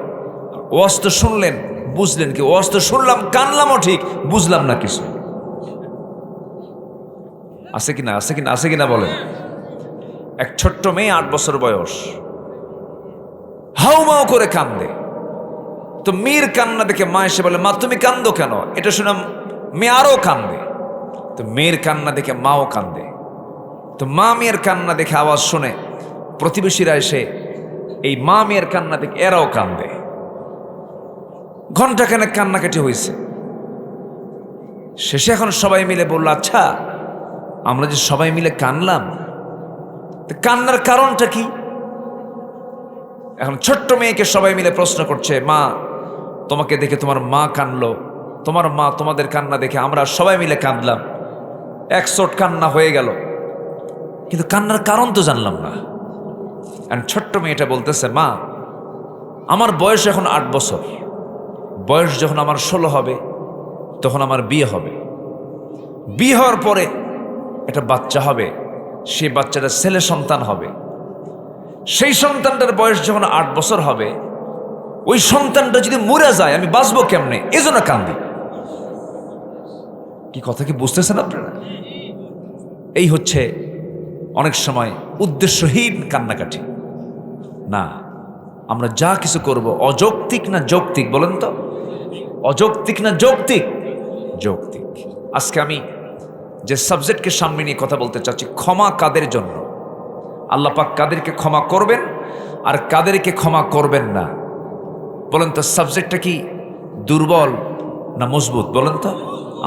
ওয়াজ তো শুনলেন, বুঝলেন কি? ওয়াজ তো শুনলাম, কানলামও ঠিক, বুঝলাম না কিছু। আছে কিনা, আছে কিনা, আছে কিনা বলেন? এক ছোট্ট মেয়ে 8 বছর বয়স, হাউমাউ করে কান্দে। তো মেয়ের কান্না দেখে মা এসে বলে, মা তুমি কান্দো কেন? এটা শুনে মেয়ে আরও কান্দে। তো মেয়ের কান্না দেখে মাও কান্দে। তো মা মেয়ের কান্না দেখে আওয়াজ শুনে প্রতিবেশীরা এসে এই মা মেয়ের কান্না দেখে এরাও কান্দে। ঘন্টাখানেক কান্নাকাটি হয়েছে। শেষে এখন সবাই মিলে বলল, আচ্ছা আমরা যে সবাই মিলে কানলাম, কান্নার কারণটা কি? এখন ছোট্ট মেয়েকে সবাই মিলে প্রশ্ন করছে, মা তোমাকে দেখে তোমার মা কানলো, তোমার মা তোমাদের কান্না দেখে আমরা সবাই মিলে কাঁদলাম, একশোট কান্না হয়ে গেল, কিন্তু কান্নার কারণ তো জানলাম না। আর ছোট্ট মেয়েটা বলতেছে, মা আমার বয়স এখন 8 বছর, বয়স যখন আমার 16 হবে তখন আমার বিয়ে হবে, বিয়ে হওয়ার পরে একটা বাচ্চা হবে, সেই বাচ্চাটা ছেলে সন্তান হবে, সেই সন্তানটার বয়স যখন 8 বছর হবে, ওই সন্তানটা যদি মরে যায় আমি বাঁচবো কেমনে, এজন্য কান্দি। কি কথা কি বুঝতেছেন আপনারা? এই হচ্ছে অনেক সময় উদ্দেশ্যহীন কান্নাকাটি। না, আমরা যা কিছু করব অযৌক্তিক না যৌক্তিক বলেন তো? অযৌক্তিক না যৌক্তিক? যৌক্তিক। আজকে আমি যে সাবজেক্টকে সামনে নিয়ে কথা বলতে চাচ্ছি, ক্ষমা কাদের জন্য? আল্লাহ পাক কাদেরকে ক্ষমা করবেন আর কাদেরকে ক্ষমা করবেন না? বলেন তো, সাবজেক্টটা কি দুর্বল না মজবুত বলেন তো?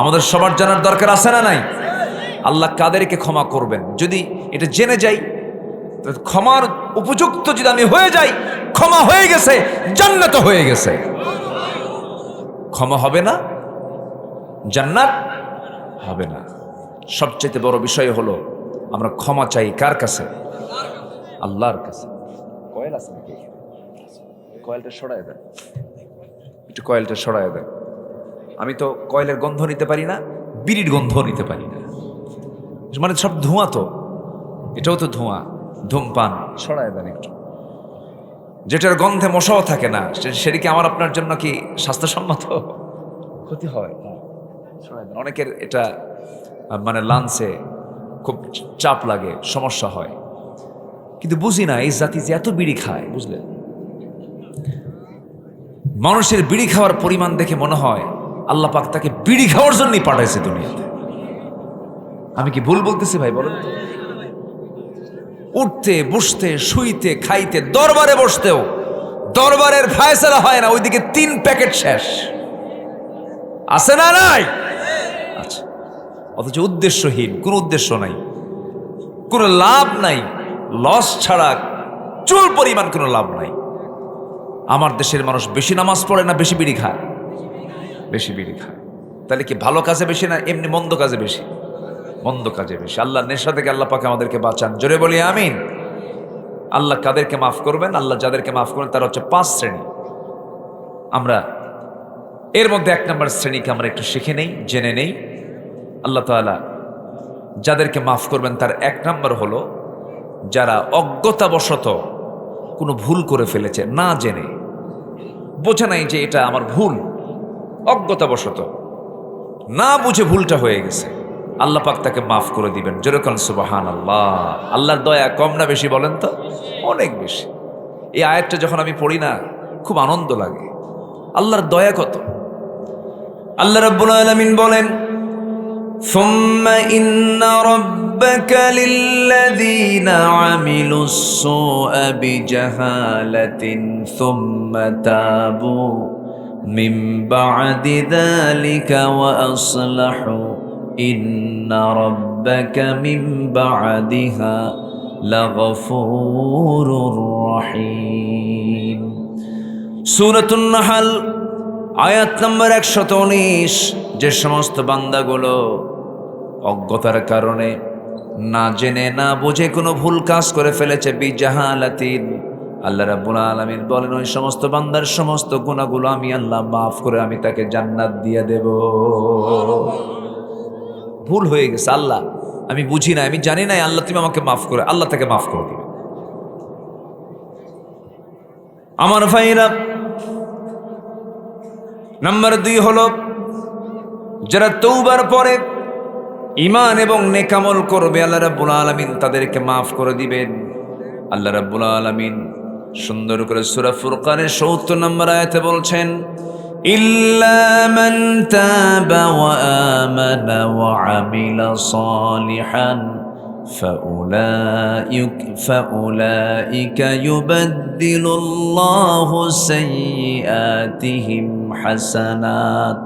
আমাদের সবার জানার দরকার আছে না নাই? আল্লাহ কাদেরকে ক্ষমা করবেন যদি এটা জেনে যাই, ক্ষমার উপযুক্ত যদি আমি হয়ে যাই, ক্ষমা হয়ে গেছে, জান্নাত হয়ে গেছে। ক্ষমা হবে না, জান্নাত হবে না। সবচেয়ে বড় বিষয় হলো আমরা ক্ষমা চাই কার কাছে? আল্লাহর কাছে। কয়েল আছে নাকি? কয়েলটা সরায় দেন, একটু কয়েলটা সরায় দেন। আমি তো কয়েলের গন্ধ নিতে পারি না, বিড়ির গন্ধ নিতে পারি না, মানে সব ধোঁয়া, তো এটাও তো ধোঁয়া, ধূমপান। সরায় দেন একটু। যেটার গন্ধে মশাও থাকে না, সেটা কি আমার আপনার জন্য কি স্বাস্থ্যসম্মত? ক্ষতি হয়। সরায় দেন। অনেকের এটা মানে লাঞ্চে খুব চাপ লাগে, সমস্যা হয়, কিন্তু বুঝি না এই জাতি যে এত বিড়ি খায়। বুঝলেন, মানুষের বিড়ি খাওয়ার পরিমাণ দেখে মনে হয় আল্লাহ পাক তাকে বিড়ি খাওয়ার জন্যই পাঠাইছে দুনিয়াতে। আমি কি ভুল বলতেছি ভাই বলেন তো? উঠতে বসতে শুইতে খাইতে, দরবারে বসতেও দরবারের ফায়সালা হয় না, ওইদিকে 3 প্যাকেট শেষ। আছে না নাই? আচ্ছা, অথচ উদ্দেশ্যহীন, কোনো উদ্দেশ্য নাই, কোনো লাভ নাই, লস ছাড়া চুল পরিমাণ কোনো লাভ নাই। আমার দেশের মানুষ বেশি নামাজ পড়ে না বেশি বিড়ি খায়? বেশি বিড়ি খায়। তাহলে কি ভালো কাজে বেশি না এমনি মন্দ কাজে বেশি? মন্দ কাজে বেশি। আল্লাহ নেশা থেকে আল্লাহ পাক আমাদেরকে বাঁচান, জোরে বলি আমিন। আল্লাহ কাদেরকে মাফ করবেন? আল্লাহ যাদেরকে মাফ করবেন তারা হচ্ছে 5 শ্রেণী। আমরা এর মধ্যে 1 নম্বর শ্রেণীকে আমরা একটু শিখে নেই, জেনে নেই। আল্লাহ তাআলা যাদেরকে মাফ করবেন তার 1 নম্বর হলো যারা অজ্ঞতাবশত কোনো ভুল করে ফেলেছে, না জেনে, বোঝে নাই যে এটা আমার ভুল, অজ্ঞতাবশত না বুঝে ভুলটা হয়ে গেছে, আল্লাহ পাক তাকে মাফ করে দিবেন। যেরকম সুবহানাল্লাহ। আল্লাহর দয়া কম না বেশি বলেন তো? অনেক বেশি। এই আয়াতটা যখন আমি পড়ি না খুব আনন্দ লাগে। আল্লাহর দয়া কত! আল্লাহ রাব্বুল আলামিন বলেন, সুম্মা ইন্না রাব্বাকা লিল্লাযীনা আমিলুস সুআ বিজাহালাতিন সুম্মা তাবু মিন বা'দি যালিকা ওয়া আসলাহু ইন্না রাব্বাকা মিন বা'দিহা লাগফুরুর রহিম। সূরাতুন নাহল আয়াত নম্বর 119। যে সমস্ত বান্দাগুলো অজ্ঞতার কারণে না জেনে না বুঝে কোনো ভুল কাজ করে ফেলেছে, বিজাহালাতিন, আল্লাহ রাব্বুল আলামিন বলেন ওই সমস্ত বান্দার সমস্ত গুনাহগুলো আমি আল্লাহ মাফ করে আমি তাকে জান্নাত দিয়ে দেব। ভুল হয়ে গেছে, আল্লাহ আমি বুঝি না, আমি জানি না, আল্লাহ তুমি আমাকে মাফ করে, আল্লাহ তাকে মাফ করে দিবে। আমার ভাইরা, নাম্বার 2 হলো যারা তওবার পরে ঈমান এবং নেক আমল করবে, আল্লাহ রাব্বুল আলামিন তাদেরকে মাফ করে দিবেন। আল্লাহ রাব্বুল আলামিন সুন্দর করে সূরা ফুরকানের ৭০ নম্বর আয়াতে বলছেন, ইল্লা মান তাবা ওয়া আমানা ওয়া আমিলা সালিহান ফাউলাইকা ইউবাদদিলুল্লাহু সাইয়্যাতিহিম হাসানাত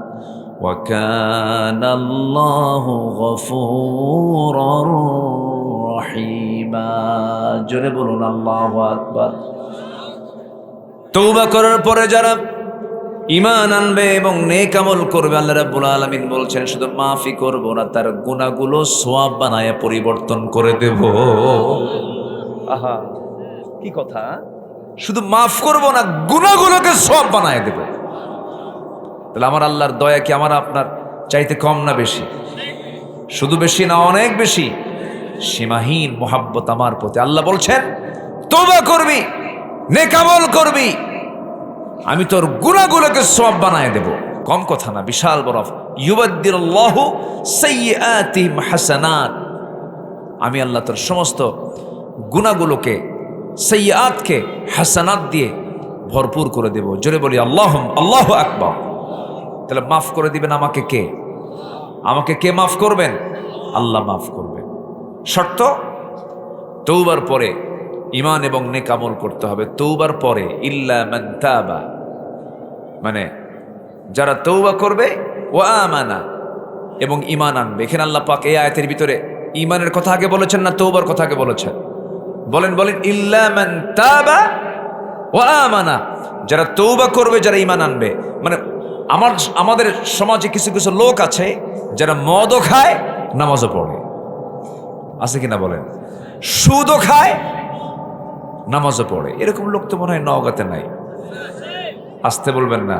ওয়া কানাল্লাহু গফুরুর রহিমা। জোরে বলুন আল্লাহু আকবার। তওবা করার পরে যারা ঈমান আনবে এবং নেক আমল করবে, আল্লাহ রাব্বুল আলামিন বলছেন শুধু মাফই করব না, তার গুনাহগুলো সওয়াব বানায় পরিবর্তন করে দেব। আহা কি কথা! শুধু মাফ করব না, গুনাহগুলোকে সওয়াব বানায় দেব। তাহলে আমার আল্লাহর দয়া কি আমার আপনার চাইতে কম না বেশি? শুধু বেশি না, অনেক বেশি। সীমাহীন মোহাব্বত আমার প্রতি। আল্লাহ বলছেন তওবা করবি, নেক আমল করবি, আমি তোর গুনাহগুলোকে সওয়াব বানায় দেব। কম কথা না, বিশাল বড়। ইউবাদদিলুল্লাহু সাইয়্যাতিহিম হাসানাত, আমি আল্লাহ তোর সমস্ত গুনাহগুলোকে, সাইয়্যাতকে হাসানাত দিয়ে ভরপুর করে দেব। জোরে বলি আল্লাহু আকবার। তাহলে মাফ করে দিবেন আমাকে কে? আমাকে কে মাফ করবেন? আল্লাহ মাফ করবেন। শর্ত, তওবার পরে ঈমান এবং নেক আমল করতে হবে। তওবার পরে ইল্লা মান তাবা, মানে যারা তওবা করবে ওয়া আমানা এবং ঈমান আনবে। এখানে আল্লাহ পাক এই আয়াতের ভিতরে ঈমানের কথা আগে বলেছেন না তওবার কথা আগে বলেছেন? বলেন ইল্লা মান তাবা ওয়া আমানা, যারা তওবা করবে, যারা ঈমান আনবে। মানে আমাদের সমাজে কিছু কিছু লোক আছে যারা মদও খায়, নামাজও পড়ে, আছে কিনা বলেন? সুদও খায়, নামাজও পড়ে। এরকম লোক তো মনে হয় নওগাঁতে নাই। আসতে বলবেন না,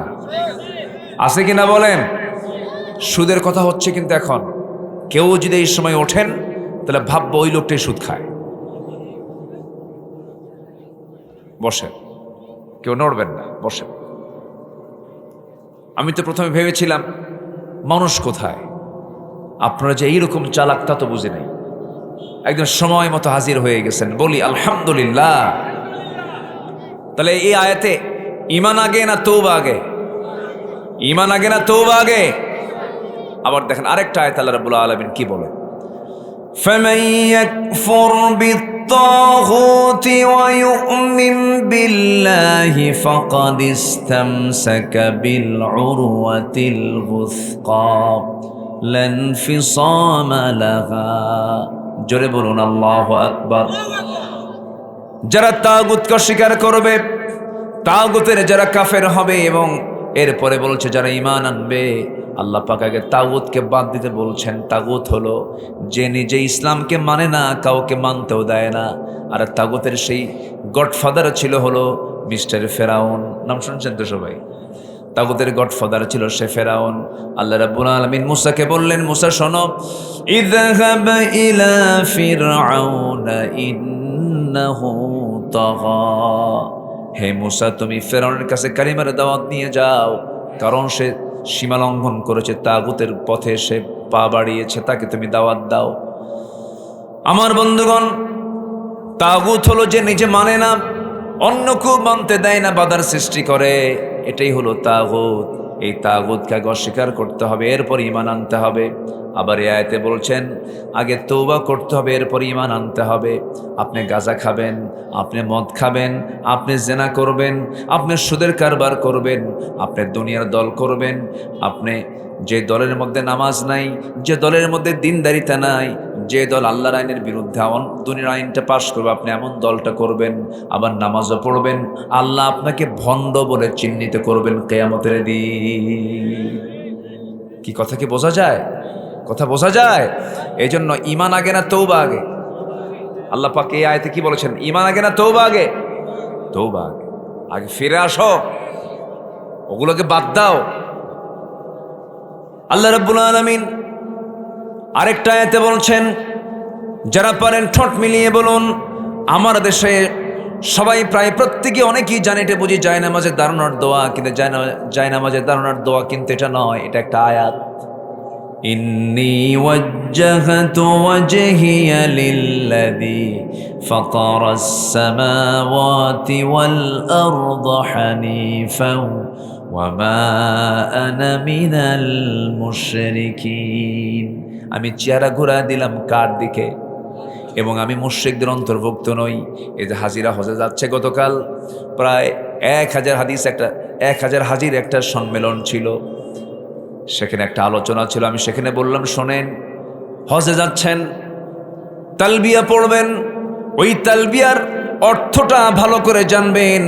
আছে কিনা বলেন? সুদের কথা হচ্ছে কিন্তু এখন। কেউ যদি এই সময় ওঠেন তাহলে ভাববো ওই লোকটাই সুদ খায়। বসেন, কেউ নড়বেন না, বসেন। আমি তো প্রথমে ভেবেছিলাম মানুষ কোথায়, আপনারা যে এইরকম চালাক তা তো বুঝি নাই। একদম সময় মতো হাজির হয়ে গেছেন, বলি আলহামদুলিল্লাহ। তাহলে এই আয়াতে ঈমান আগে না তওবা আগে? ঈমান আগে না তওবা আগে? আবার দেখেন আরেকটা আয়াত আল্লাহ রাব্বুল আলামিন কি বলেন, ফামান ইয়াকফুর বিত-তাগুতি ওয়া ইউমিন বিল্লাহি ফাকাদ ইসতামসাকা বিল উরওয়াতিল গুসকা লা ইনফিসামা লাহা। জোরে বলুন আল্লাহু আকবার। যারা তাগুতকে অস্বীকার করবে, তাগুতের যারা কাফের হবে, এবং এরপরে বলছে যারা ঈমান আনবে, আল্লাহ পাক আগে তাগুতকে বাদ দিতে বলছেন। তাগুত হলো যে নিজে ইসলামকে মানে না, কাউকে মানতেও দেয় না। আর তাগুতের সেই গডফাদার ছিল হলো মিস্টার ফেরাউন। নাম শুনছেন তো সবাই? তাগুতের গডফাদার ছিল সে ফেরাউন। আল্লাহ রাব্বুল আলামিন মুসাকে বললেন, মুসা শোনো, ইযহাব ইলা ফিরআউনা ইন্নাহু তাগা। হে মুসা, তুমি ফেরাউনের কাছে কালিমার দাওয়াত নিয়ে যাও, কারণ সে সীমা লঙ্ঘন করেছে, তাগুতের পথে সে পা বাড়িয়েছে, তাকে তুমি দাওয়াত দাও। আমার বন্ধুগণ, তাগুত হলো যে নিজে মানে না, অন্যকেও মানতে দেয় না, বাধার সৃষ্টি করে, এটাই হলো তাগুত। এই তাগুতকে আগে অস্বীকার করতে হবে, এরপর ঈমান আনতে হবে। আবার এই আয়াতে বলছেন আগে তওবা করতে হবে, এরপর ঈমান আনতে হবে। আপনি গাঁজা খাবেন, আপনি মদ খাবেন, আপনি জেনা করবেন, আপনি সুদের কারবার করবেন, আপনি দুনিয়ার দল করবেন, আপনি যে দলের মধ্যে নামাজ নাই, যে দলের মধ্যে দিনদারিতা নাই, যে দল আল্লাহর আইনের বিরুদ্ধে দুনিয়ার আইনটা পাশ করবে, আপনি এমন দলটা করবেন, আবার নামাজও পড়বেন, আল্লাহ আপনাকে ভণ্ড বলে চিহ্নিত করবেন কিয়ামতের দিন। কি কথা কি বোঝা যায়? কথা বোঝা যায়? এই জন্য ঈমান আগে না তওবা আগে? আল্লাহ পাক এই আয়াতে কি বলেছেন? ঈমান আগে না তওবা আগে? তওবা আগে। আগে ফিরে আসো, ওগুলোকে বাদ দাও। আল্লাহ রাব্বুল আলামিন আরেকটা আয়াতে বলছেন, যারা পারেন ঠোঁট মিলিয়ে বলুন, আমার দেশে সবাই প্রায় প্রত্যেকে অনেকেই জানে এটা বুঝি জায়নামাজে দাঁড়ানোর দোয়া, কিন্তু জায়নামাজে দাঁড়ানোর দোয়া কিন্তু এটা নয়, এটা একটা আয়াত। ইন্নী ওয়াজ্জাহতু ওয়াজহিয়া লিল্লাযী ফাতারাস সামাওয়াতি ওয়াল আরদা হানিফাও ওয়া মা আনা মিনাল মুশরিকিন। আমি চেহারা ঘুরা দিলাম কার দিকে? এবং আমি মুশরিকদের অন্তর্ভুক্ত নই। এই যে হাজিরা হজে যাচ্ছে, গতকাল প্রায় 1000 হাজির একটা সম্মেলন ছিল, সেখানে একটা আলোচনা ছিল। আমি সেখানে বললাম, শোনেন, হজে যাচ্ছেন, তালবিয়া পড়বেন, ওই তালবিয়ার অর্থটা ভালো করে জানবেন,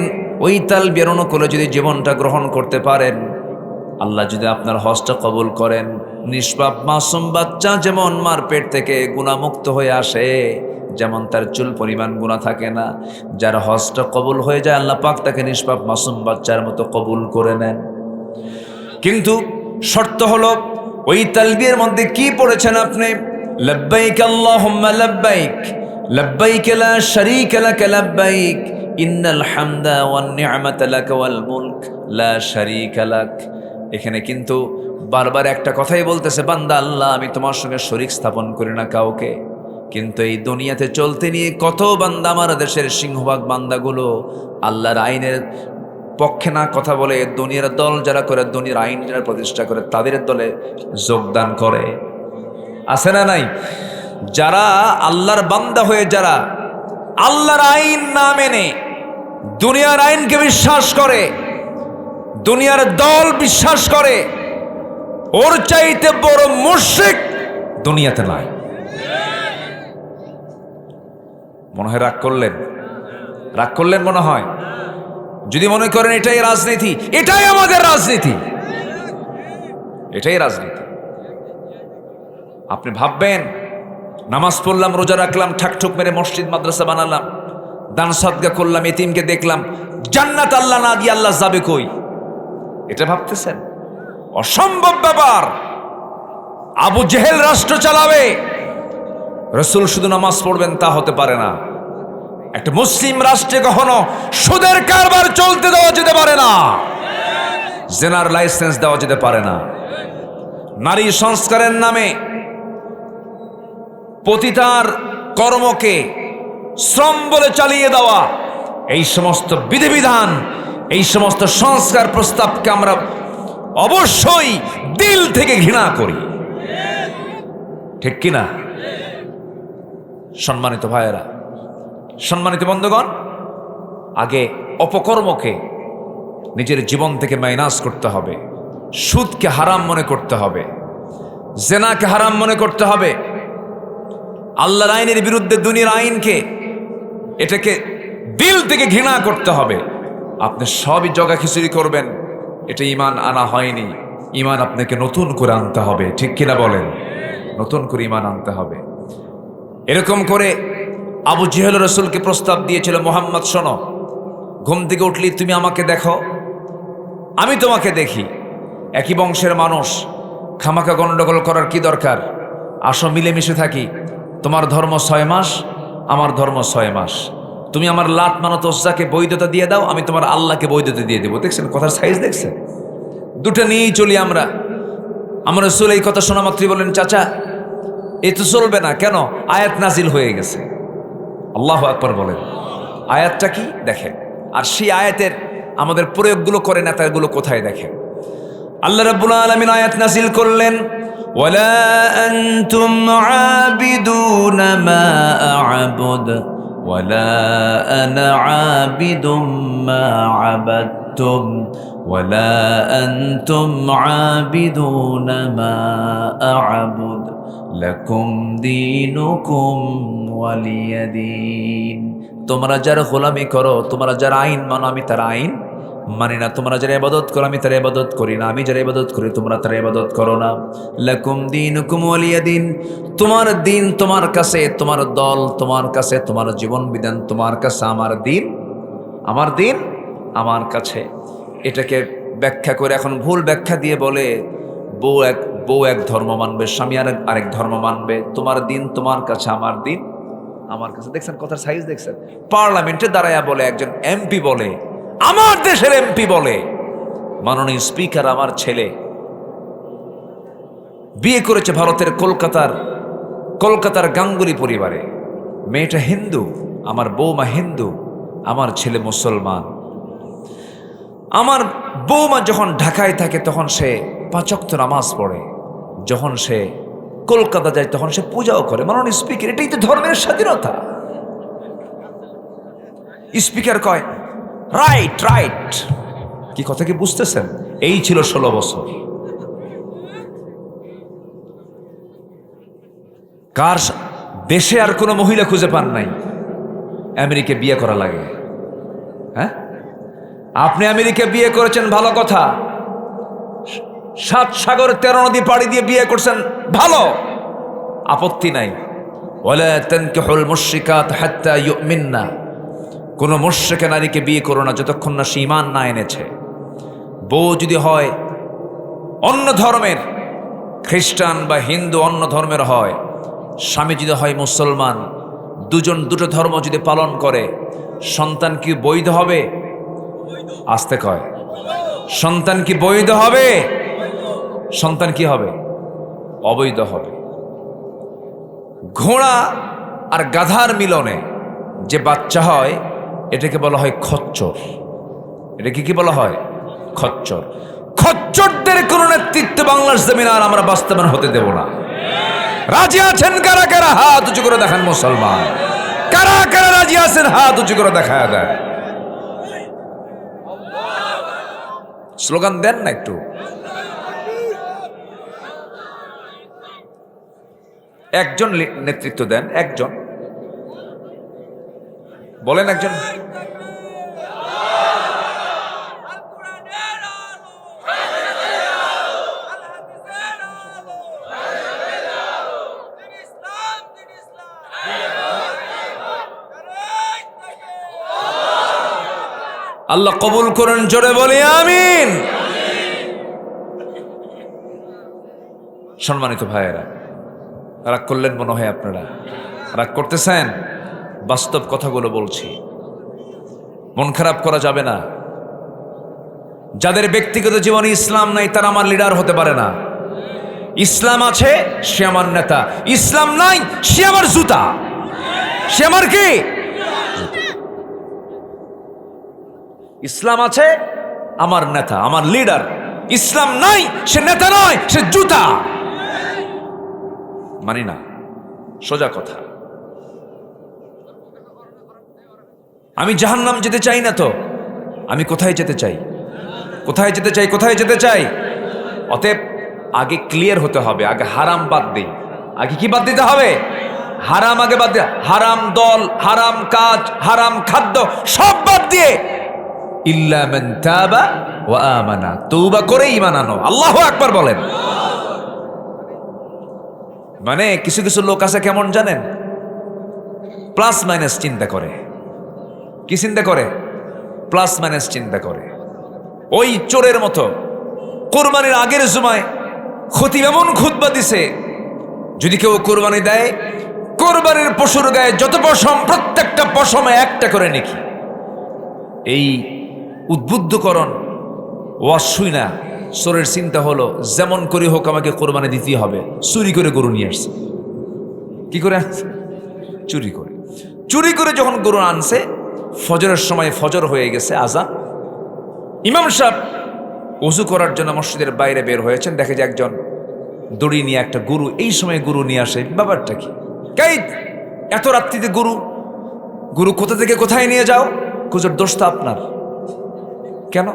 ওই তালবিয়ার অনুকূলে যদি জীবনটা গ্রহণ করতে পারেন, আল্লাহ যদি আপনার হজটা কবুল করেন, নিষ্পাপ মাসুম বাচ্চা যেমন মার পেট থেকে গুনাহমুক্ত হয়ে আসে, যেমন তার চুল পরিমাণ গুনাহ থাকে না, যার হজটা কবুল হয়ে যায় আল্লাহ পাক তাকে নিষ্পাপ মাসুম বাচ্চার মতো কবুল করে নেন। কিন্তু শর্ত হলো, ওই তালবিয়ার মধ্যে কি পড়েছেন আপনি? লব্বাইক আল্লাহুম্মা লব্বাইক, লব্বাইক লা শারীকা লাক লব্বাইক, ইন্নাল হামদা ওয়ান নি'মাতা লাক ওয়াল মুলক লা শারীকা লাক। এখানে কিন্তু বারবার একটা কথাই বলতেছে, বান্দা আল্লাহ আমি তোমার সঙ্গে শরীক স্থাপন করি না কাউকে। কিন্তু এই দুনিয়াতে চলতে নিয়ে কত বান্দা, আমার দেশের সিংহভাগ বান্দাগুলো আল্লাহর আইনের পক্ষে না কথা বলে, দুনিয়ার দল যারা করে, দুনিয়ার আইন যারা প্রতিষ্ঠা করে, তাদের দলে যোগদান করে। আছে না নাই? যারা আল্লাহর বান্দা হয়ে, যারা আল্লাহর আইন না মেনে দুনিয়ার আইনকে বিশ্বাস করে, দুনিয়ার দল বিশ্বাস করে, ওর চাইতে বড় মুশরিক দুনিয়াতে নাই। মনে হয় রাগ করলেন? রাগ করলেন মনে হয়? যদি মনে করেন এটাই রাজনীতি, এটাই আমাদের রাজনীতি, এটাই রাজনীতি। আপনি ভাববেন, নামাজ পড়লাম, রোজা রাখলাম, ঠাকঠুক মেরে মসজিদ মাদ্রাসা বানালাম, দান সাদগা করলাম, এতিমকে দেখলাম, জান্নাত আল্লাহ না দিয়ে আল্লাহ যাবে কই? এটা ভাবতেছেন? অসম্ভব ব্যাপার। আবু জেহেল রাষ্ট্র চালাবে, রাসূল শুধু নামাজ পড়বেন তা হতে পারে না। একটা মুসলিম রাষ্ট্রে কখনো সুদের কারবার চলতে দেওয়া যেতে পারে না, জেনার লাইসেন্স দেওয়া যেতে পারে না, নারী সংস্কারের নামে পতিতার কর্মকে শ্রম বলে চালিয়ে দেওয়া, এই সমস্ত বিধিবিধান, এই সমস্ত সংস্কার প্রস্তাবকে আমরা অবশ্যই দিল থেকে ঘৃণা করি, ঠিক কিনা? সম্মানিত ভাইয়েরা, সম্মানিত বন্ধুগণ, আগে অপকর্মকে নিজের জীবন থেকে মাইনাস করতে হবে, সুদকে হারাম মনে করতে হবে, জেনাকে হারাম মনে করতে হবে, আল্লাহর আইনের বিরুদ্ধে দুনিয়ার আইনকে, এটাকে দিল থেকে ঘৃণা করতে হবে। আপনি সবই জগা খিচুড়ি করবেন, এটা ঈমান আনা হয়নি। ঈমান আপনাকে নতুন করে আনতে হবে, ঠিক কিনা বলেন? নতুন করে ঈমান আনতে হবে। এরকম করে আবু জেহেল রাসূলকে প্রস্তাব দিয়েছিল, মুহাম্মদ শোনো, ঘুম থেকে উঠলি তুমি আমাকে দেখো, আমি তোমাকে দেখি, একই বংশের মানুষ, খামাখা গন্ডগোল করার কি দরকার? আসো মিলেমিশে থাকি, তোমার ধর্ম 6 মাস, আমার ধর্ম 6 মাস, তুমি আমার লাত মানত ওজ্জাকে বৈধতা দিয়ে দাও, আমি তোমার আল্লাহকে বৈধতা দিয়ে দেবো। দেখছেন কথার সাইজ? দেখছেন? দুটো নিয়েই চলি আমরা। আমার রাসূল এই কথা শোনা মাত্রই বলেন, চাচা এ তো চলবে না। কেন? আয়াত নাজিল হয়ে গেছে। আল্লাহু আকবার বলেন। আয়াতটা কি দেখেন, আর সেই আয়াতের আমাদের প্রয়োগগুলো করে নেতাগুলো কোথায় দেখেন। আল্লাহ রাব্বুল আলামিন আয়াত নাজিল করলেন, ওয়ালা আনতুম আবিদুনা মা আ'বুদ ওয়ালা আনা আবিদুম মা আবাদতুম ওয়ালা আনতুম আবিদুনা মা আ'বুদ লাকুম দীনুকুম ওয়ালিয়া দীন। তোমরা যারা গোলামি করো, তোমরা যারা আইন মানো, আমি তার আইন মানি না। তোমরা যারা ইবাদত করো, আমি তার ইবাদত করি না। আমি যারা ইবাদত করি, তোমরা তার ইবাদত করো না। লাকুম দীনুকুম ওয়ালিয়া দীন। তোমার দিন তোমার কাছে, তোমার দল তোমার কাছে, তোমার জীবন বিধান তোমার কাছে, আমার দিন আমার কাছে। এটাকে ব্যাখ্যা করে এখন ভুল ব্যাখ্যা দিয়ে বলে বউ এক ধর্ম মানবে, স্বামী আরেক ধর্ম মানবে। তোমার দিন তোমার কাছে, আমার দিন আমার কাছে। দেখছেন কথার সাইজ দেখছেন? পার্লামেন্টে দাঁড়ায়া বলে একজন এমপি, বলে আমার দেশের এমপি বলে, মাননীয় স্পিকার আমার ছেলে বিয়ে করেছে ভারতের কলকাতার গাঙ্গুলি পরিবারে, মেয়েটা হিন্দু, আমার বৌমা হিন্দু, আমার ছেলে মুসলমান। আমার বৌমা যখন ঢাকায় থাকে তখন সে 5 ওয়াক্ত নামাজ পড়ে, যখন সে কলকাতা যায় তখন সে পূজাও করে। মাননীয় স্পিকার, এটাই তো ধর্মের স্বাধীনতা। স্পিকার কয় রাইট। কি কথা কি বুঝতেছেন? এই ছিল 16 বছর। কার দেশে আর কোনো মহিলা খুঁজে পান নাই আমেরিকা বিয়ে করা লাগে? হ্যাঁ, আপনি আমেরিকা বিয়ে করেছেন, ভালো কথা। 7 সাগর 13 নদী পাড়ি দিয়ে বিয়ে করছেন, ভালো, আপত্তি নাই। ওয়ালা তানকিহুল মুশরিকাত হাত্তা ইউমিননা। কোনো মুশরিকা নারীকে বিয়ে করো না যতক্ষণ না সে ঈমান না এনেছে। বউ যদি হয় অন্য ধর্মের, খ্রিস্টান বা হিন্দু অন্য ধর্মের হয়, স্বামী যদি হয় মুসলমান, দুটো ধর্ম যদি পালন করে, সন্তান কি বৈধ হবে? আস্তে কয়, সন্তান কি বৈধ হবে? সন্তান কি হবে? অবৈধ হবে। ঘোড়া আর গাধার মিলনে যে বাচ্চা হয় এটাকে বলা হয় খচ্চর। এটাকে কি বলা হয়? খচ্চর। খচ্চরদের কোন নেতৃত্ব বাংলার জমিনে আর আমরা বাস্তবায়ন হতে দেব না। রাজি আছেন কারা কারা? হাত উঁচু করে দেখান মুসলমান। কারা কারা রাজি আছেন? হাত উঁচু করে দেখা দেয়। স্লোগান দেন না একটু। একজন নেতৃত্ব দেন, একজন বলেন, একজন। আল্লাহ কবুল করেন, জোরে বলি আমিন। সম্মানিত ভাইয়েরা, রাগ করলেন মনে হয়? আপনারা রাগ করতেছেন? বাস্তব কথাগুলো বলছি, মন খারাপ করা যাবে না। যাদের ব্যক্তিগত জীবনে ইসলাম নাই তারা আমার লিডার হতে পারে না। ইসলাম আছে সে আমার নেতা, ইসলাম নাই সে আমার জুতা, সে আমার কি? ইসলাম আছে আমার নেতা, আমার লিডার। ইসলাম নাই সে নেতা নয়, সে জুতা। মানি না, সোজা কথা। আমি জাহান্নাম যেতে চাই না তো, আমি কোথায় যেতে চাই? কোথায় যেতে চাই? কোথায় যেতে চাই? অতএব আগে ক্লিয়ার হতে হবে, আগে হারাম বাদ দিই। আগে কি বাদ দিতে হবে? হারাম আগে বাদ দিয়ে, হারাম দল, হারাম কাজ, হারাম খাদ্য সব বাদ দিয়ে ইল্লা মান তাবা ওয়া আমানা, তওবা করে ঈমান আনো। আল্লাহু আকবার বলেন। মানে কিছু কিছু লোক আছে কেমন জানেন? প্লাস মাইনাস চিন্তা করে। কি চিন্তা করে? প্লাস মাইনাস চিন্তা করে। ওই চোরের মতো কোরবানির আগের জুমায় খতিব এমন খুতবা দিছে, যদি কেউ কোরবানি দেয়, কোরবানির পশুর গায়ে যত পশম, প্রত্যেকটা পশমে একটা করে নেকি। এই উদ্বুদ্ধকরণ ওয়াজ শুই না, চোরের চিন্তা হলো যেমন করে হোক আমাকে কোরবানি দিতেই হবে। চুরি করে গরু নিয়ে আসছে। কি করে আনছে? চুরি করে। চুরি করে যখন গরু আনছে, ফজরের সময় ফজর হয়ে গেছে, আজান। ইমাম সাহেব ওযু করার জন্য মসজিদের বাইরে বের হয়েছেন, দেখে যে একজন দড়ি নিয়ে একটা গরু, এই সময় গরু নিয়ে আসে, ব্যাপারটা কি? কাইদ এত রাত্রিতে গরু, গরু কোথা থেকে কোথায় নিয়ে যাও? হুজুর দোষ তো আপনার। কেন?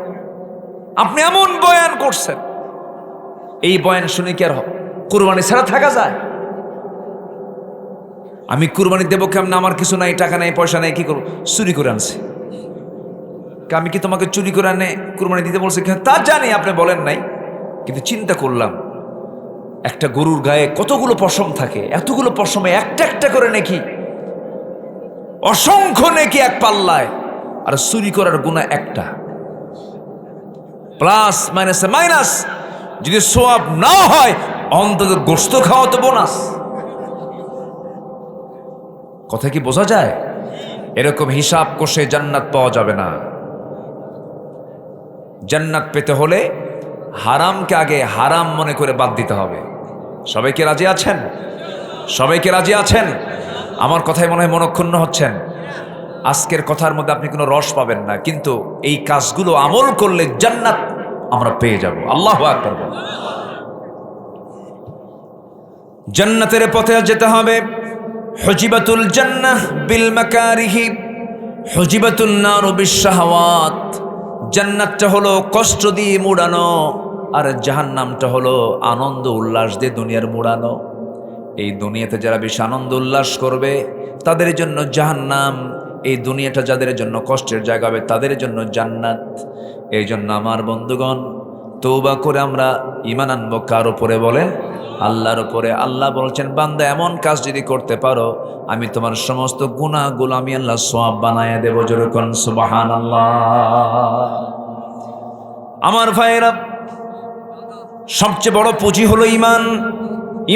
আপনি এমন বয়ান করছেন, এই বয়ান শুনে কি আর কুরবানি ছাড়া থাকা যায়? আমি কুরবানি দেবো কেমন? আমার কিছু নাই, টাকা নাই, পয়সা নাই, কি করবো? চুরি করে আনছি। আমি কি তোমাকে চুরি করে আনে কুরবানি দিতে বলছি? তা জানি আপনি বলেন নাই, কিন্তু চিন্তা করলাম একটা গরুর গায়ে কতগুলো পশম থাকে, এতগুলো পশমে একটা একটা করে নাকি অসংখ্য নাকি এক পাল্লায়, আর চুরি করার গুনাহ একটা। প্লাস মাইনাসে মাইনাস, যদি সোয়াব না হয় অন্তত গোশত খাওয়া তো বোনাস। কথা কি বোঝা যায়? এরকম হিসাব কষে জান্নাত পাওয়া যাবে না। জান্নাত পেতে হলে হারামকে আগে হারাম মনে করে বাদ দিতে হবে। সবাইকে রাজি আছেন? সবাইকে রাজি আছেন? আমার কথায় মনে হয় মনক্ষুণ্ণ হচ্ছেন। আজকের কথার মধ্যে আপনি কোনো রস পাবেন না, কিন্তু এই কাজগুলো আমল করলে জান্নাত আমরা পেয়ে যাব। আল্লাহু আকবার। জান্নাতের পথে যেতে হবে। হুজিবাতুল জান্নাহ বিল মাকারিহি, হুজিবাতুন নারু বিশ শাহাওয়াত। জান্নাতটা হলো কষ্ট দিয়ে মুড়ানো, আর জাহান্নামটা হলো আনন্দ উল্লাস দিয়ে দুনিয়ার মুড়ানো। এই দুনিয়াতে যারা বেশি আনন্দ উল্লাস করবে তাদের জন্য জাহান্নাম, এই দুনিয়াটা যাদের জন্য কষ্টের জায়গা হবে তাদের জন্য জান্নাত। এই জন্য আমার বন্ধুগণ, তওবা করে আমরা ঈমান আনবো কার উপরে? বলেন আল্লাহর উপরে। আল্লাহ বলছেন, বান্দা এমন কাজ যদি করতে পারো আমি তোমার সমস্ত গুনাহগুলো আমি আল্লাহ সওয়াব বানায়া দেব। জোরে কোন সুবহানাল্লাহ। আমার ভাইয়েরা, সবচেয়ে বড় পুঁজি হলো ঈমান।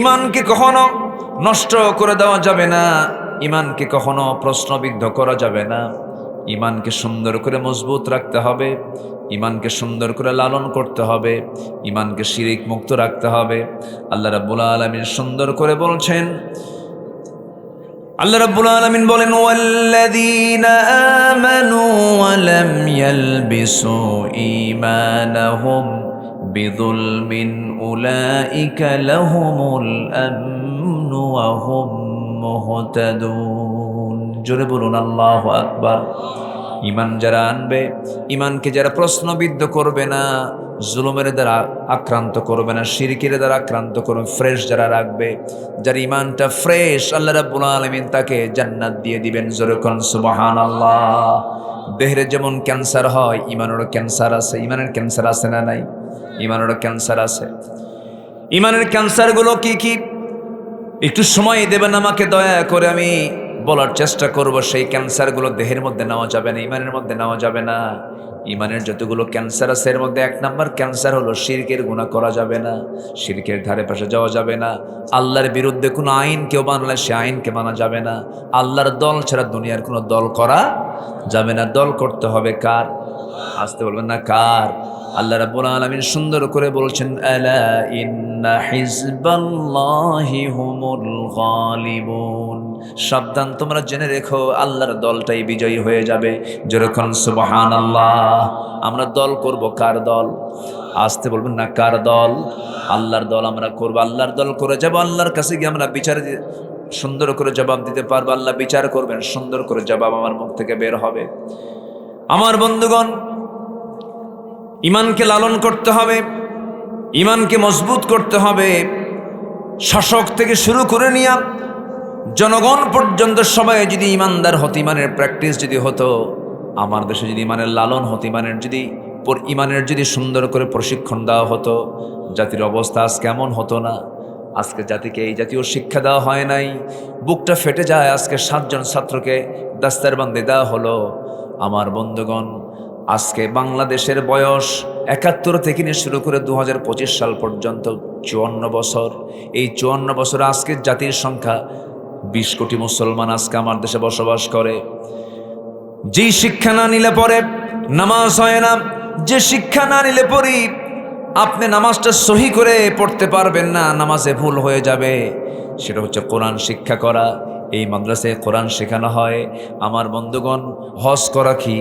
ঈমানকে কখনো নষ্ট করে দেওয়া যাবে না, ঈমানকে কখনো প্রশ্নবিদ্ধ করা যাবে না। ঈমানকে সুন্দর করে মজবুত রাখতে হবে, ঈমানকে সুন্দর করে লালন করতে হবে, ঈমানকে শিরিক মুক্ত রাখতে হবে। আল্লাহ রাব্বুল আলামিন সুন্দর করে বলছেন, আল্লাহ রাব্বুল আলামিন বলেন, ওয়াল্লাযীনা আমানু ওয়া লাম ইয়ালবিসু ঈমানাহুম বিযুলমিন উলাইকা লাহুমুল আমনু ওয়া হুম মুহতাদুন। জোরে বলুন আল্লাহু আকবার। ঈমান যারা আনবে, ঈমানকে যারা প্রশ্নবিদ্ধ করবে না, জুলুমের দ্বারা আক্রান্ত করবে না, শিরকের দ্বারা আক্রান্ত করবে, ফ্রেশ যারা রাখবে, যার ঈমানটা ফ্রেশ, আল্লাহ রাব্বুল আলামিন তাকে জান্নাত দিয়ে দিবেন। জোরে কোন সুবহানাল্লাহ। দেহের যেমন ক্যান্সার হয়, ঈমানেরও ক্যান্সার আছে। ঈমানের ক্যান্সার আছে না নাই? ঈমানেরও ক্যান্সার আছে। ঈমানের ক্যান্সারগুলো কি কি? একটু সময় দেবেন আমাকে দয়া করে, আমি বলার চেষ্টা করব। সেই ক্যান্সারগুলো দেহের মধ্যে নেওয়া যাবে না, ঈমানের মধ্যে নেওয়া যাবে না। ঈমানের যতগুলো ক্যান্সার আছে এর মধ্যে 1 নাম্বার ক্যান্সার হলো শিরকের গুনাহ করা যাবে না, শিরকের ধারে পাশে যাওয়া যাবে না। আল্লাহর বিরুদ্ধে কোনো আইন কেউ মানলে সে আইনকে মানা যাবে না। আল্লাহর দল ছাড়া দুনিয়ার কোনো দল করা যাবে না। দল করতে হবে কার? আসতে বলবেন না কার? আল্লাহ রাব্বুল আলামিন সুন্দর করে বলছেন, আলা ইন্না হিজবাল্লাহি হুমুল গালিবুন। সাবধান, তোমরা জেনে রেখো আল্লাহর দলটাই বিজয়ী হয়ে যাবে। যেরকম সুবহানাল্লাহ। আমরা দল করব কার দল? আসতে বলবেন না কার দল? আল্লাহর দল আমরা করব। আল্লাহর দল করে যাব, আল্লাহর কাছে গিয়ে আমরা বিচার সুন্দর করে জবাব দিতে পারবো। আল্লাহ বিচার করবেন, সুন্দর করে জবাব আমার মুখ থেকে বের হবে। আমার বন্ধুগণ, ঈমানকে লালন করতে হবে, ঈমানকে মজবুত করতে হবে। শাসক থেকে শুরু করে নিয়ে জনগণ পর্যন্ত সবাই যদি ঈমানদার হতো, ঈমানের প্র্যাকটিস যদি হতো, আমার দেশে যদি ঈমানের লালন হতো, ঈমানের যদি সুন্দর করে প্রশিক্ষণ দেওয়া হতো, জাতির অবস্থা আজ কেমন হতো না। আজকে জাতিকে এই জাতীয় শিক্ষা দেওয়া হয় নাই, বুকটা ফেটে যায়। আজকে 7 জন ছাত্রকে দাস্তারবন্দি দেওয়া হলো। আমার বন্ধুগণ, আজকে বাংলাদেশের বয়স 71 থেকে নিয়ে শুরু করে 2025 সাল পর্যন্ত 54 বছর। এই 54 বছর আজকে জাতির সংখ্যা 20 কোটি মুসলমান আজকে আমার দেশে বসবাস করে। যেই শিক্ষা না নিলে পরে নামাজ হয় না, যে শিক্ষা না নিলে পরে আপনি নামাজটা সহি করে পড়তে পারবেন না, নামাজে ভুল হয়ে যাবে, সেটা হচ্ছে কোরআন শিক্ষা করা। এই মাদ্রাসায় কোরআন শেখানো হয়। আমার বন্ধুগণ, হজ করা কি?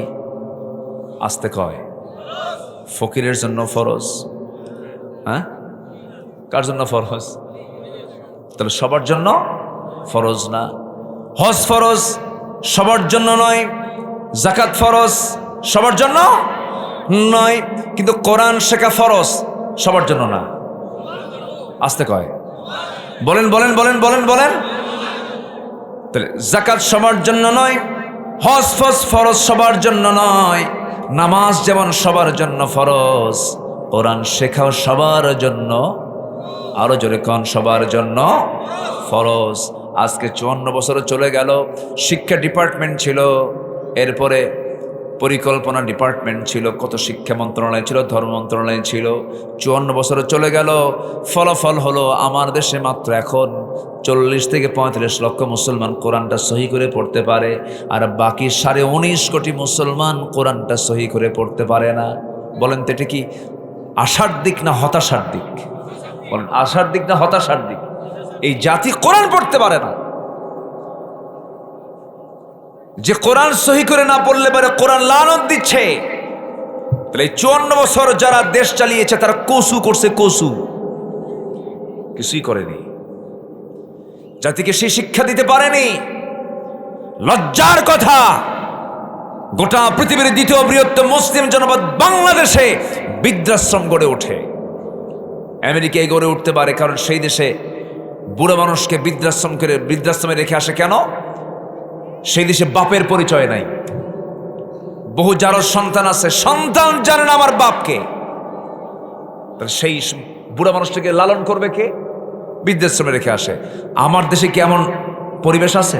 আসতে কয় ফকিরের জন্য ফরজ। হ্যাঁ, কার জন্য ফরজ? তাহলে সবার জন্য ফরজ না। হজ ফরজ, সবার জন্য নয়। যাকাত ফরজ, সবার জন্য নয়। কিন্তু কোরআন শেখা ফরজ, সবার জন্য না। আসতে কয়, বলেন বলেন বলেন বলেন বলেন। তাহলে যাকাত সবার জন্য নয়, হজ ফরজ সবার জন্য নয়, নামাজ যেমন সবার জন্য ফরজ, কোরআন শেখাও সবার জন্য, আরো জোরে কোন, সবার জন্য ফরজ। আজকে 54 বছর চলে গেল, শিক্ষা ডিপার্টমেন্ট ছিল, এরপরে পরিকল্পনা ডিপার্টমেন্ট ছিল, কত শিক্ষা মন্ত্রণালয় ছিল, ধর্ম মন্ত্রণালয় ছিল। 54 বছর চলে গেল, ফলাফল হলো আমার দেশে মাত্র এখন 40 থেকে 35 লক্ষ মুসলমান কোরআনটা সহি করে পড়তে পারে, আর বাকি 19.5 কোটি মুসলমান কোরআনটা সহি করে পড়তে পারে না। বলেন তো এটা কি আশার দিক না হতাশার দিক? বলেন আশার দিক না হতাশার দিক? এই জাতি কোরআন পড়তে পারে না। যে কোরআন সহি করে না পড়লে পারে কোরআন লানত দিচ্ছে। তাহলে এই 54 বছর যারা দেশ চালিয়েছে তারা কসু করছে, কসু কিছুই করেনি, জাতিকে সেই শিক্ষা দিতে পারেনি। লজ্জার কথা, গোটা পৃথিবীর দ্বিতীয় বৃহত্তম মুসলিম জনপদ বাংলাদেশে বৃদ্ধাশ্রম গড়ে ওঠে। আমেরিকায় গড়ে উঠতে পারে কারণ সেই দেশে বুড়ো মানুষকে বৃদ্ধাশ্রমে রেখে আসে। কেন? সেই দেশে বাপের পরিচয় নাই। বহু যারও সন্তান আছে, সন্তান জানে না আমার বাপকে, সেই বুড়া মানুষটাকে লালন করবে কে? বৃদ্ধাশ্রমে রেখে আসে। আমার দেশে কি এমন পরিবেশ আছে?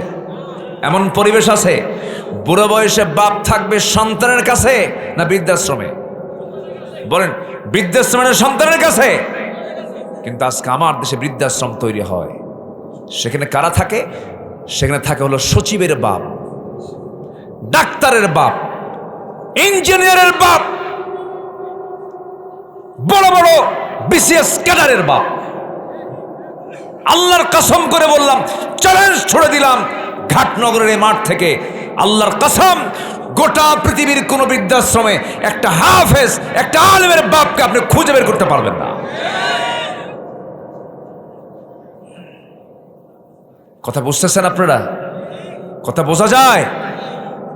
এমন পরিবেশ আছে? বুড়ো বয়সে বাপ থাকবে সন্তানের কাছে না বৃদ্ধাশ্রমে? বলেন, বৃদ্ধাশ্রমের সন্তানের কাছে। কিন্তু আজকে আমার দেশে বৃদ্ধাশ্রম তৈরি হয়, সেখানে কারা থাকে? সেখানে থাকে হলো সচিবের বাপ, ডাক্তারের বাপ, ইঞ্জিনিয়ারের বাপ, বড় বড় বিসিএস ক্যাডারের বাপ। আল্লাহর কসম করে বললাম, চ্যালেঞ্জ ছুড়ে দিলাম ঘাটনগরের এই মাঠ থেকে, আল্লাহর কসম, গোটা পৃথিবীর কোন বৃদ্ধাশ্রমে একটা হাফেজ, একটা আলেমের বাপকে আপনি খুঁজে বের করতে পারবেন না। কথা বুঝতেছেন আপনারা? কথা বোঝা যায়?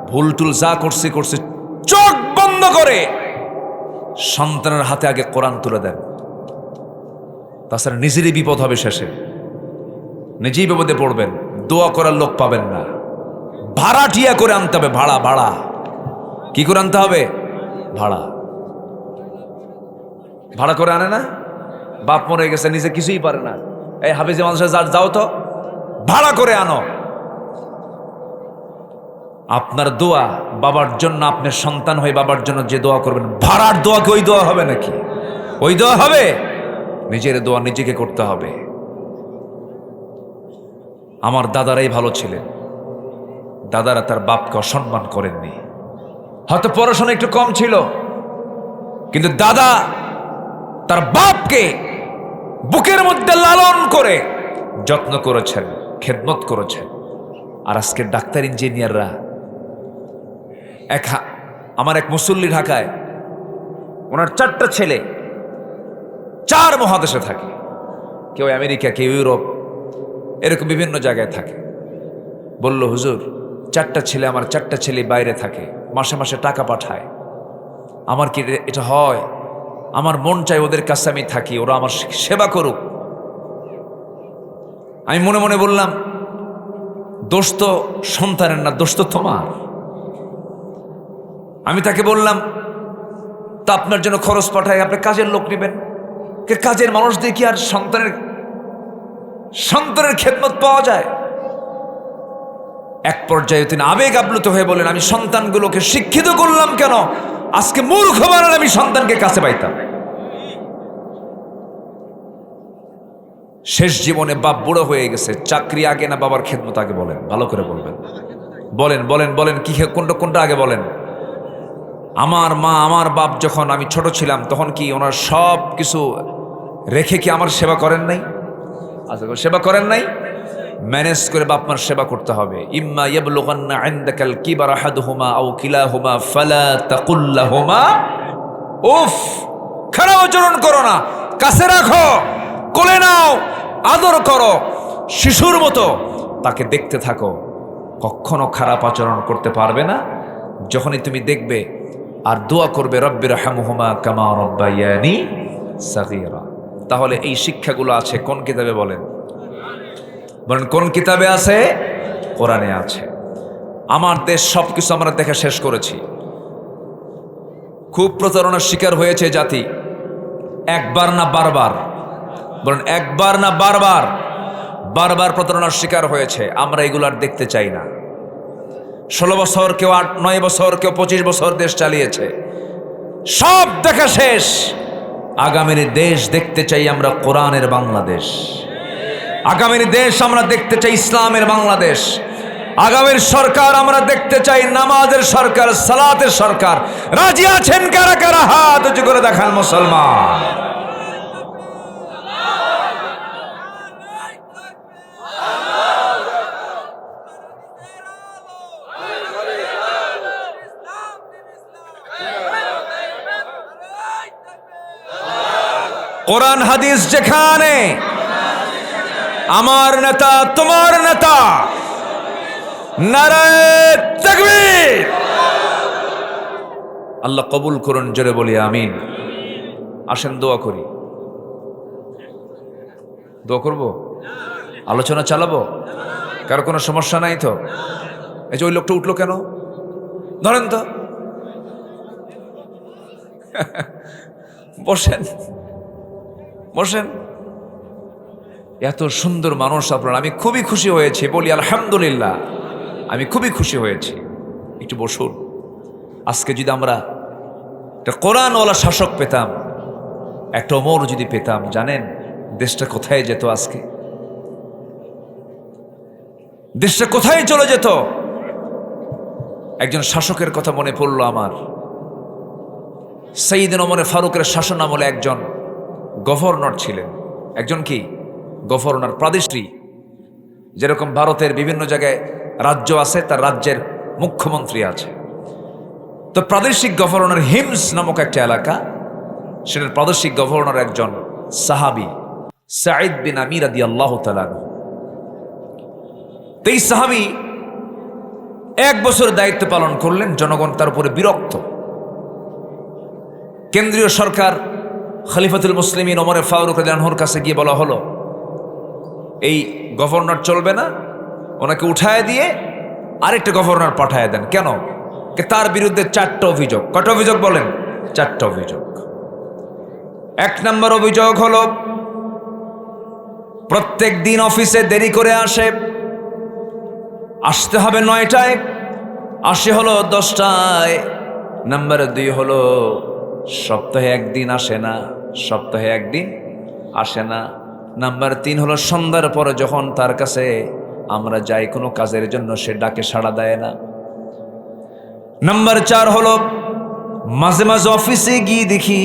ভুল টুল যা করছে চোখ বন্ধ করে সন্তানের হাতে আগে কোরআন তুলে দেন, তাছাড়া নিজেরই বিপদ হবে, শেষে নিজেই বিপদে পড়বেন, দোয়া করার লোক পাবেন না। ভাড়াটিয়া করে আনতে হবে, ভাড়া ভাড়া। কি করে আনতে হবে? ভাড়া। ভাড়া করে আনে না? বাপ মরে গেছে, নিজে কিছুই পারে না, এই হাফিজে মানুষের যাও তো ভাড়া করে আনো। আপনার দোয়া বাবার জন্য, আপনার সন্তান হয়ে বাবার জন্য যে দোয়া করবেন, ভাড়ার দোয়া কি ওই দোয়া হবে নাকি? ওই দোয়া হবে? নিজের দোয়া নিজেকে করতে হবে। আমার দাদারাই ভালো ছিলেন, দাদারা তার বাপকে অসম্মান করেননি। হয়তো পড়াশোনা একটু কম ছিল, কিন্তু দাদা তার বাপকে বুকের মধ্যে লালন করে যত্ন করেছেন, খেদমত করেছেন। আর আজকের ডাক্তার ইঞ্জিনিয়াররা, আমার এক মুসল্লি ঢাকায়, ওনার 4টা ছেলে, 4 মহাদেশে থাকে, কেউ আমেরিকা, কেউ ইউরোপ, এরকম বিভিন্ন জায়গায় থাকে। বলল, হুজুর 4টা ছেলে, আমার 4টা ছেলে বাইরে থাকে, মাসে মাসে টাকা পাঠায়, আমার কি এটা হয়? আমার মন চাই ওদের কাছে আমি থাকি, ওরা আমার সেবা করুক। আমি মনে মনে বললাম, দোষ তো সন্তানের না, দোষ তো তোমার। আমি তাকে বললাম, তা আপনার জন্য খরচ পাঠায়, আপনি কাজের লোক নেবেন, কাজের মানুষ দিয়ে কি আর সন্তানের খেদমত পাওয়া যায়? এক পর্যায়ে তিনি আবেগ আপ্লুত হয়ে বলেন, আমি সন্তানগুলোকে শিক্ষিত করলাম কেন? আজকে মূর্খ বানালে আমি সন্তানকে কাছে পাইতাম। শেষ জীবনে বাপ বুড়ো হয়ে গেছে, চাকরি আগে না বাবার খেদমত আগে? বলেন, ভালো করে বলবেন, বলেন বলেন বলেন, কি কোনটা আগে বলেন? আমার মা, আমার বাপ যখন আমি ছোট ছিলাম, তখন কি ওনার সব কিছু রেখে কি আমার সেবা করেন নাই? আচ্ছা, সেবা করেন নাই? ম্যানেজ করে বাপ মার সেবা করতে হবে। ইম্মা ইয়াবলুগান্না ইনদাকাল কিবারা আহাদুহুমা আও কিলাহুমা ফালা তাকুল লাহুমা উফ। খারাপ আচরণ করো না, কাছে রাখো। কোলে নাও, আদর করো, শিশুর মতো তাকে দেখতে থাকো। কখনো খারাপ আচরণ করতে পারবে না। যখনই তুমি দেখবে আর দোয়া করবে রব্বির হামহুমা কামা রব্বায়ানি সাগীরা। তাহলে এই শিক্ষাগুলো আছে কোন কিতাবে বলেন? বলেন কোন কিতাবে আছে? কোরআনে আছে। আমার দেশ সবকিছু আমরা দেখে শেষ করেছি। খুব প্রতারণার শিকার হয়েছে জাতি, একবার না বারবার। বলেন একবার না বারবার? বারবার প্রতারণার শিকার হয়েছে। আমরা এগুলো আর দেখতে চাই না। 16 বছর, কেউ 8-9 বছর, কেউ 25 বছর দেশ চালিয়েছে, সব দেখা শেষ। আগামীর দেশ দেখতে চাই আমরা কোরআনের বাংলাদেশ। আগামীর দেশ আমরা দেখতে চাই ইসলামের বাংলাদেশ। আগামীর সরকার আমরা দেখতে চাই নামাজের সরকার, সালাতের সরকার। রাজি আছেন কারা কারা? হাত উঁচু করে দেখান মুসলমান। কোরআন হাদিস যেখানে, আমার নেতা তোমার নেতা, নারায়ে তাকবীর। আল্লাহ কবুল করুন, জোরে বলি আমিন। আসেন দোয়া করি। দোয়া করব, আলোচনা চালাবো। কারো কোনো সমস্যা নাই তো? এই যে ওই লোকটা উঠলো কেন? ধরেন তো, বসেন বসেন। এত সুন্দর মানুষ আপনারা, আমি খুবই খুশি হয়েছি। বলি আলহামদুলিল্লাহ, আমি খুবই খুশি হয়েছি। একটু বসুন। আজকে যদি আমরা একটা কোরআনওয়ালা শাসক পেতাম, একটা ওমর যদি পেতাম, জানেন দেশটা কোথায় যেত? আজকে দেশটা কোথায় চলে যেত? একজন শাসকের কথা মনে পড়লো আমার। সাইয়েদনা ওমর ফারুকের শাসন আমলে একজন গভর্নর ছিলেন। একজন কি গভর্নর? প্রাদেশিক। যেরকম ভারতের বিভিন্ন জায়গায় রাজ্য আছে, তার রাজ্যের মুখ্যমন্ত্রী আছে। তো প্রাদেশিক গভর্নর হিমস নামক একটা এলাকা, সেটার প্রাদেশিক গভর্নর একজন সাহাবী, সাঈদ বিন আমির রাদিয়াল্লাহু তাআলা। তো এই সাহাবী 1 বছর দায়িত্ব পালন করলেন, জনগণ তার উপরে বিরক্ত। কেন্দ্রীয় সরকার খলিফাতুল মুসলিমিন ওমর ফারুক রাদিয়াল্লাহু আনহুর কাছে গিয়ে বলা হলো, এই গভর্নর চলবে না, ওনাকে উঠায় দিয়ে আরেকটা গভর্নর পাঠায় দেন। কেন? তার বিরুদ্ধে 4টা অভিযোগ। কয়টা অভিযোগ বলেন? 4টা অভিযোগ। 1 নম্বর অভিযোগ হলো প্রত্যেক দিন অফিসে দেরি করে আসে। আসতে হবে 9টায়, আসে হলো 10টায়। নাম্বার 2 হলো সপ্তাহে 1 দিন আসে না, সপ্তাহে 1 দিন আসে না। নাম্বার 3 হলো সন্ধ্যার পরে যখন তার কাছে আমরা যাই কোনো কাজের জন্য, সে ডাকে সাড়া দেয় না। নাম্বার 4 হলো মাঝে মাঝে অফিসে গিয়ে দেখি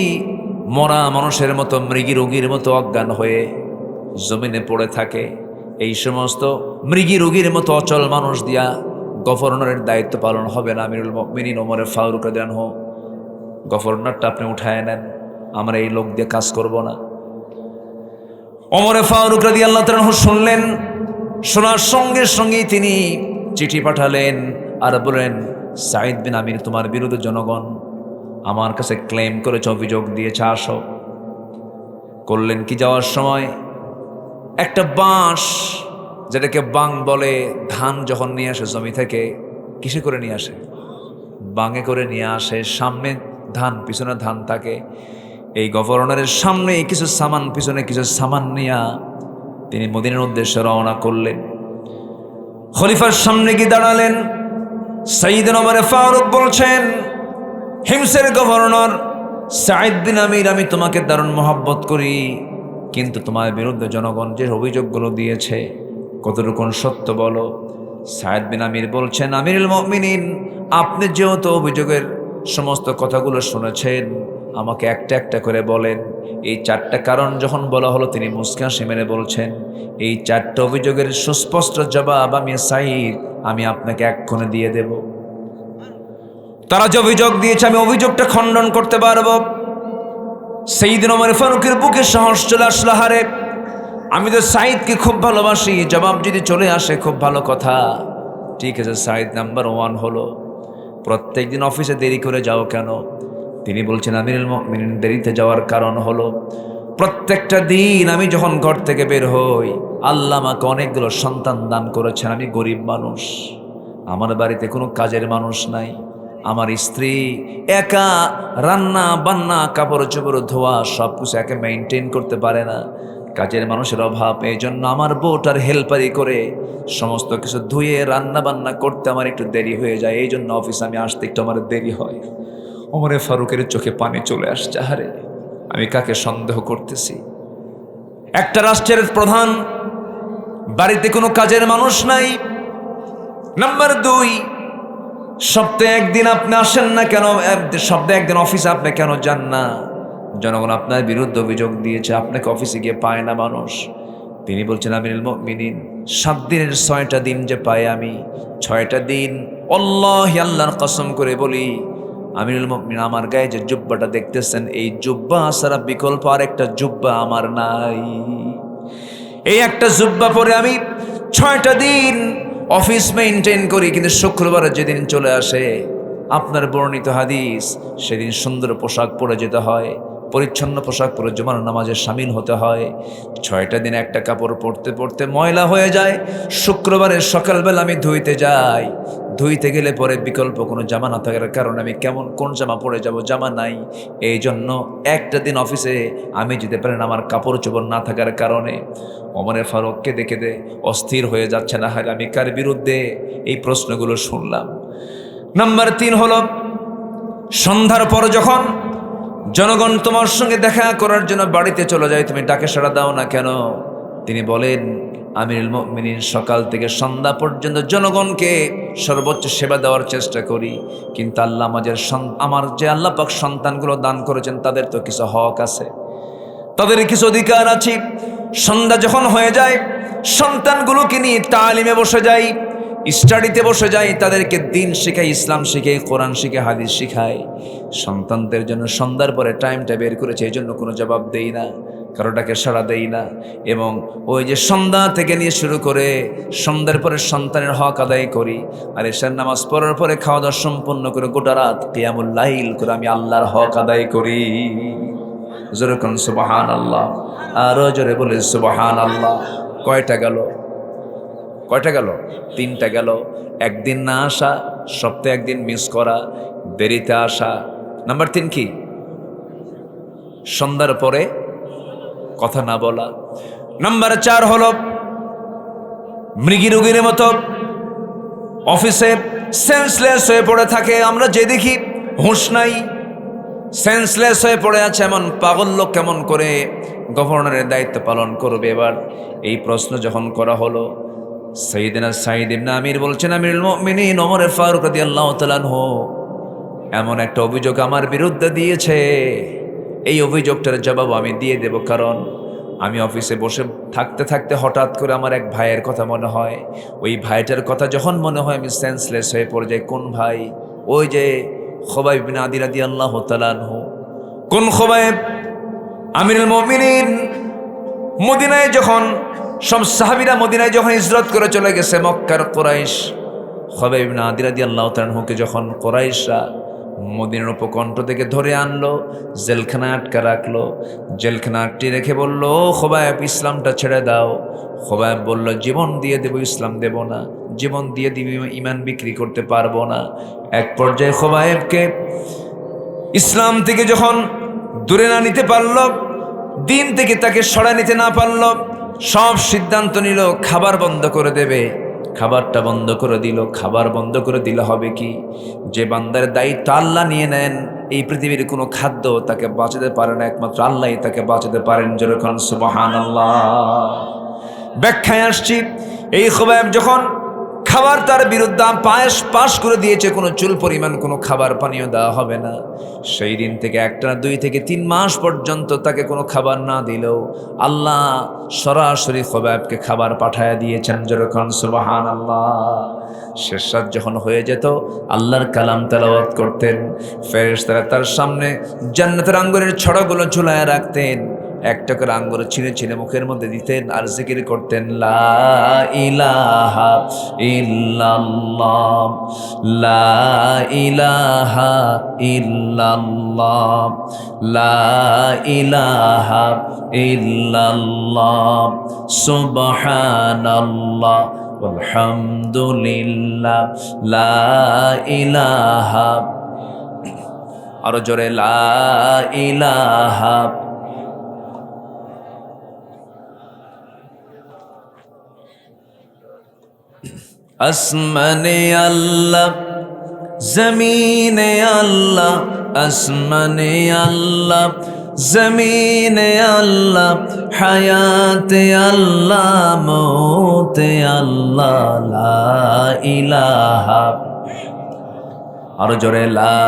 মরা মানুষের মতো, মৃগী রোগীর মতো অজ্ঞান হয়ে জমিনে পড়ে থাকে। এই সমস্ত মৃগী রোগীর মতো অচল মানুষ দিয়া গভর্নরের দায়িত্ব পালন হবে না। আমিরুল মুমিনিন ওমর ফারুক রাদিয়াল্লাহু আনহু, গভর্নরটা আপনি উঠায় নেন, আমরা এই লোক দিয়ে কাজ করব না। ওমর ফারুক রাদিয়াল্লাহু তাআলা শুনলেন। শোনার সঙ্গে সঙ্গেই তিনি চিঠি পাঠালেন আর বলেন, সাঈদ বিন আমির, তোমার বিরুদ্ধে জনগণ আমার কাছে ক্লেম করেছে, অভিযোগ দিয়েছে, আসো। করলেন কি? যাওয়ার সময় একটা বাঁশ, যেটাকে বাং বলে, ধান যখন নিয়ে আসে জমি থেকে, কিসে করে নিয়ে আসে? বাঙে করে নিয়ে আসে। সামনে ধান, পিছনে ধান থাকে। এই গভর্নরের সামনে কিছু সামান, পিছনে কিছু সামান নিয়ে তিনি মদিনার উদ্দেশ্যে রওনা করলেন। খলিফার সামনে গিয়ে দাঁড়ালেন। সাইয়েদনা ওমর ফারুক বলছেন, হিমসের গভর্নর সাঈদ বিন আমির, আমি তোমাকে দারুণ মহব্বত করি, কিন্তু তোমার বিরুদ্ধে জনগণ যে অভিযোগগুলো দিয়েছে কতটুকু সত্য বলো। সাঈদ বিন আমির বলছেন, আমিরুল মুমিনিন, আপনি যেহেতু অভিযোগের সমস্ত কথাগুলো শুনেছেন, আমাকে একটা একটা করে বলেন। এই 4টা কারণ যখন বলা হলো, তিনি মুস্কান মেরে বলছেন, এই 4টা অভিযোগের সুস্পষ্ট জবাব আমি সাঈদ, আমি আপনাকে এক্ষণে দিয়ে দেব। তারা যে অভিযোগ দিয়েছে, আমি অভিযোগটা খণ্ডন করতে পারবো। সাইয়েদনা ওমর ফারুকের বুকে সাহস চলে আসলো। হারে আমি তো সাইদকে খুব ভালোবাসি, জবাব যদি চলে আসে খুব ভালো কথা। ঠিক আছে, সাইদ নাম্বার 1 হলো, প্রত্যেকদিন অফিসে দেরি করে যাও কেন? তিনি বলছেন আমিরুল মুমিনিন, দেরিতে যাওয়ার কারণ হলো প্রত্যেকটা দিন আমি যখন ঘর থেকে বের হই, আল্লাহ আমাকে অনেকগুলো সন্তান দান করেছেন। আমি গরিব মানুষ, আমার বাড়িতে কোনো কাজের মানুষ নাই, আমার স্ত্রী একা রান্না বান্না কাপড় চোপড় ধোয়া সব কিছু একে মেনটেন করতে পারে না, কাজের মানুষের অভাব। এই জন্য আমার বউটার হেল্পারি করে সমস্ত কিছু ধুয়ে রান্না বান্না করতে আমার একটু দেরি হয়ে যায়, এই জন্য অফিসে আমি আসতে একটু আমার দেরি হয়। ওমরে ফারুকের চোখে পানি চলে আসছে, আরে আমি কাকে সন্দেহ করতেছি? একটা রাষ্ট্রের প্রধান, বাড়িতে কোনো কাজের মানুষ নাই। নাম্বার 2, সপ্তাহে একদিন আপনি আসেন না কেন? সপ্তাহে একদিন অফিসে আপনি কেন যান না? জনগণ আপনার বিরুদ্ধে অভিযোগ দিয়েছে, আপনাকে অফিসে গিয়ে পায় না মানুষ। তিনি বলছেন আমিরুল মুমিনিন, 7 দিনের 6টা দিন যে পাই আমি, 6টা দিন আল্লাহি, আল্লাহর কসম করে বলি, আমিরুল মুমিনিন আমার গায়ে যে জুব্বাটা দেখতেছেন, এই জুব্বা ছাড়া বিকল্প আর একটা জুব্বা আমার নাই। এই একটা জুব্বা পরে আমি 6টা দিন অফিস মেইনটেইন করি, কিন্তু শুক্রবারে যেদিন চলে আসে আপনার বর্ণিত হাদিস, সেদিন সুন্দর পোশাক পরে যেতে হয়, পরিচ্ছন্ন পোশাক পরে জুমার নামাজে শামিল হতে হয়। 6টা দিন একটা কাপড় পরতে পরতে ময়লা হয়ে যায়। শুক্রবারের সকালবেলা আমি ধুইতে যাই, ধুইতে গেলে পরে বিকল্প কোনো জামা না থাকার কারণে আমি কোন জামা পরে যাব, জামা নাই। এই জন্য একটা দিন অফিসে আমি যেতে পারি না, আমার কাপড় চোপড় না থাকার কারণে। ওমরে ফারুককে দেখে অস্থির হয়ে যাচ্ছে, না হয় আমি কার বিরুদ্ধে এই প্রশ্নগুলো শুনলাম। নাম্বার 3 হলো, সন্ধ্যার পর যখন জনগণ তোমার সঙ্গে দেখা করার জন্য বাড়িতে চলে যায়, তুমি ডাকে সাড়া দাও না কেন? তিনি বলেন আমিরুল মুমিনিন, সকাল থেকে সন্ধ্যা পর্যন্ত জনগণকে সর্বোচ্চ সেবা দেওয়ার চেষ্টা করি, কিন্তু আল্লাহ আমার যে আল্লাহ পাক সন্তানগুলো দান করেছেন, তাদের তো কিছু হক আছে, তাদের কিছু অধিকার আছে। সন্ধ্যা যখন হয়ে যায়, সন্তানগুলোকে নিয়ে তালিমে বসে যাই, স্টাডিতে বসে যাই, তাদেরকে দিন শেখাই, ইসলাম শিখাই, কোরআন শিখাই, হাদিস শিখাই। সন্তানদের জন্য সন্ধ্যার পরে টাইমটা বের করেছে, এই জন্য কোনো জবাব দেই না, কারোটাকে সাড়া দেই না। এবং ওই যে সন্ধ্যা থেকে নিয়ে শুরু করে সন্ধ্যার পরে সন্তানের হক আদায় করি, আর এশার নামাজ পড়ার পরে খাওয়া দাওয়া সম্পন্ন করে গোটা রাত কিয়ামুল লাইল করে আমি আল্লাহর হক আদায় করি। জোরে কোন সুবহানাল্লাহ, আরো জোরে বলে সুবহানাল্লাহ। কয়টা গেল? 3টা গেল। একদিন না আসা, সপ্তাহে একদিন মিস করা, দেরিতে আসা। নাম্বার 3 কি? সন্ধ্যার পরে কথা না বলা। নাম্বার 4 হলো মৃগী রোগীর মতো অফিসে সেন্সলেস হয়ে পড়ে থাকে। আমরা যে দেখি হুঁশ নাই, সেন্সলেস হয়ে পড়ে আছে, এমন পাগল লোক কেমন করে গভর্নরের দায়িত্ব পালন করবে? এবার এই প্রশ্ন যখন করা হলো, সাইয়েদনা সাঈদ ইবনে আমির বলছেন আমিরুল মুমিনিন ওমর ফারুক রাদিয়াল্লাহু তাআলা আনহু এমন একটা অভিযোগ আমার বিরুদ্ধে দিয়েছে, এই অভিযোগটার জবাব আমি দিয়ে দেব। কারণ আমি অফিসে বসে থাকতে থাকতে হঠাৎ করে আমার এক ভাইয়ের কথা মনে হয়। ওই ভাইটার কথা যখন মনে হয় আমি সেন্সলেস হয়ে পড়ে যাই। কোন ভাই? ওই যে খুবাইব বিন আদি রাদিয়াল্লাহু তাআলা আনহু। কোন খুবাইব? আমিরুল মুমিনিন মদিনায় যখন সব সাহাবীরা মদিনায় যখন হিজরত করে চলে গেছে, মক্কার কুরাইশ খুবাইব বিন আদি রাদিয়াল্লাহু তাআলা আনহুকে যখন কুরাইশরা মদিনার উপকণ্ঠ থেকে ধরে আনলো, জেলখানায় আটকা রাখলো, জেলখানা আটকে রেখে বলল, খুবাইব ইসলামটা ছেড়ে দাও। খুবাইব বলল, জীবন দিয়ে দেব, ইসলাম দেব না। জীবন দিয়ে দিবি, ইমান বিক্রি করতে পারবো না। এক পর্যায়ে খুবাইবকে ইসলাম থেকে যখন দূরে না নিতে পারল, দিন থেকে তাকে সরায় নিতে না পারল, সব সিদ্ধান্ত নিল খাবার বন্ধ করে দেবে। খাবারটা বন্ধ করে দিল। খাবার বন্ধ করে দিলে হবে কি? যে বান্দার দায়িত্ব আল্লাহ নিয়ে নেন, এই পৃথিবীর কোনো খাদ্য তাকে বাঁচাতে পারে না, একমাত্র আল্লাহই তাকে বাঁচাতে পারেন। যেরকম সুবহানাল্লাহ। ব্যাখ্যায় আসছি, এই খুবাইব যখন খাবার তার বিরুদ্ধে পাশ করে দিয়েছে, কোনো চুল পরিমাণ কোনো খাবার পানীয় দেওয়া হবে না, সেই দিন থেকে একটা 2 থেকে 3 মাস পর্যন্ত তাকে কোনো খাবার না দিলেও আল্লাহ সরাসরি খুবাইবকে খাবার পাঠায় দিয়েছেন। যেরকম সুবহানাল্লাহ। শেষ রাত যখন হয়ে যেত, আল্লাহর কালাম তেলাওয়াত করতেন, ফেরেশতারা তার সামনে জান্নাতের আঙ্গুরের ছড়াগুলো ঝুলায় রাখতেন। একটা করে আঙ্গুর ছিঁড়ে ছিঁড়ে মুখের মধ্যে দিতেন আর জিকির করতেন, লা ইলাহা ইল্লাল্লাহ, লা ইলাহা ইল্লাল্লাহ, লা ইলাহা ইল্লাল্লাহ, সুবহানাল্লাহ আলহামদুলিল্লাহ, লা ইলাহা, আরো জোরে, লা ইলাহা। আসমানে আল্লাহ, জমিনে আল্লাহ, আসমানে আল্লাহ, জমিনে আল্লাহ, হায়াতে আল্লাহ, মৌতে আল্লাহ, লা ইলাহা, আরো জোরে, লা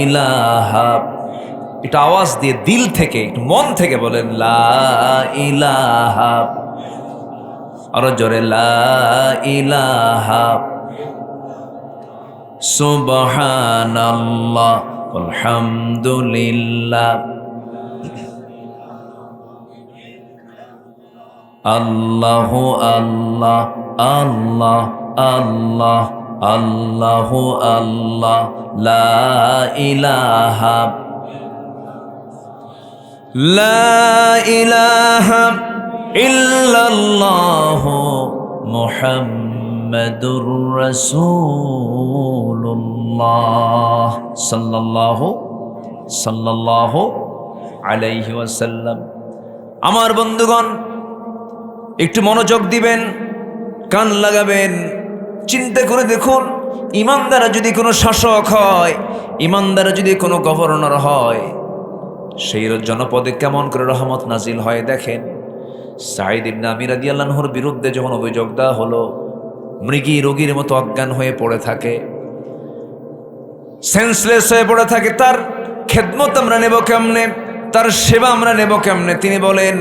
ইলাহা। এটা আওয়াজ দিয়ে দিল থেকে, একটু মন থেকে বলেন, লা ইলাহা, আরো জোরে, লা ইলাহা, সুবহানাল্লাহ আলহামদুলিল্লাহ, আল্লাহু আল্লাহ, আল্লাহ আল্লাহ, আল্লাহু আল্লাহ, লা ইলাহা, লা ইলাহা ইল্লাল্লাহ, মুহাম্মাদুর রাসূলুল্লাহ সাল্লাল্লাহু আলাইহি ওয়াসাল্লাম। আমার বন্ধুগণ, একটু মনোযোগ দিবেন, কান লাগাবেন, চিন্তা করে দেখুন, ইমানদারা যদি কোনো শাসক হয়, ইমানদারা যদি কোনো গভর্নর হয়, সেই জনপদে কেমন করে রহমত নাজিল হয়। দেখেন, সাঈদ ইবনে আমির রাদিয়াল্লাহু আনহুর বিরুদ্ধে যখন অভিযোগ দেওয়া হলো, মৃগী রোগীর মতো অজ্ঞান হয়ে পড়ে থাকে, সেন্সলেস হয়ে পড়ে থাকে, তার খেদমত আমরা নেব কেমনে, তার সেবা আমরা নেব কেমনে? তিনি বলেন,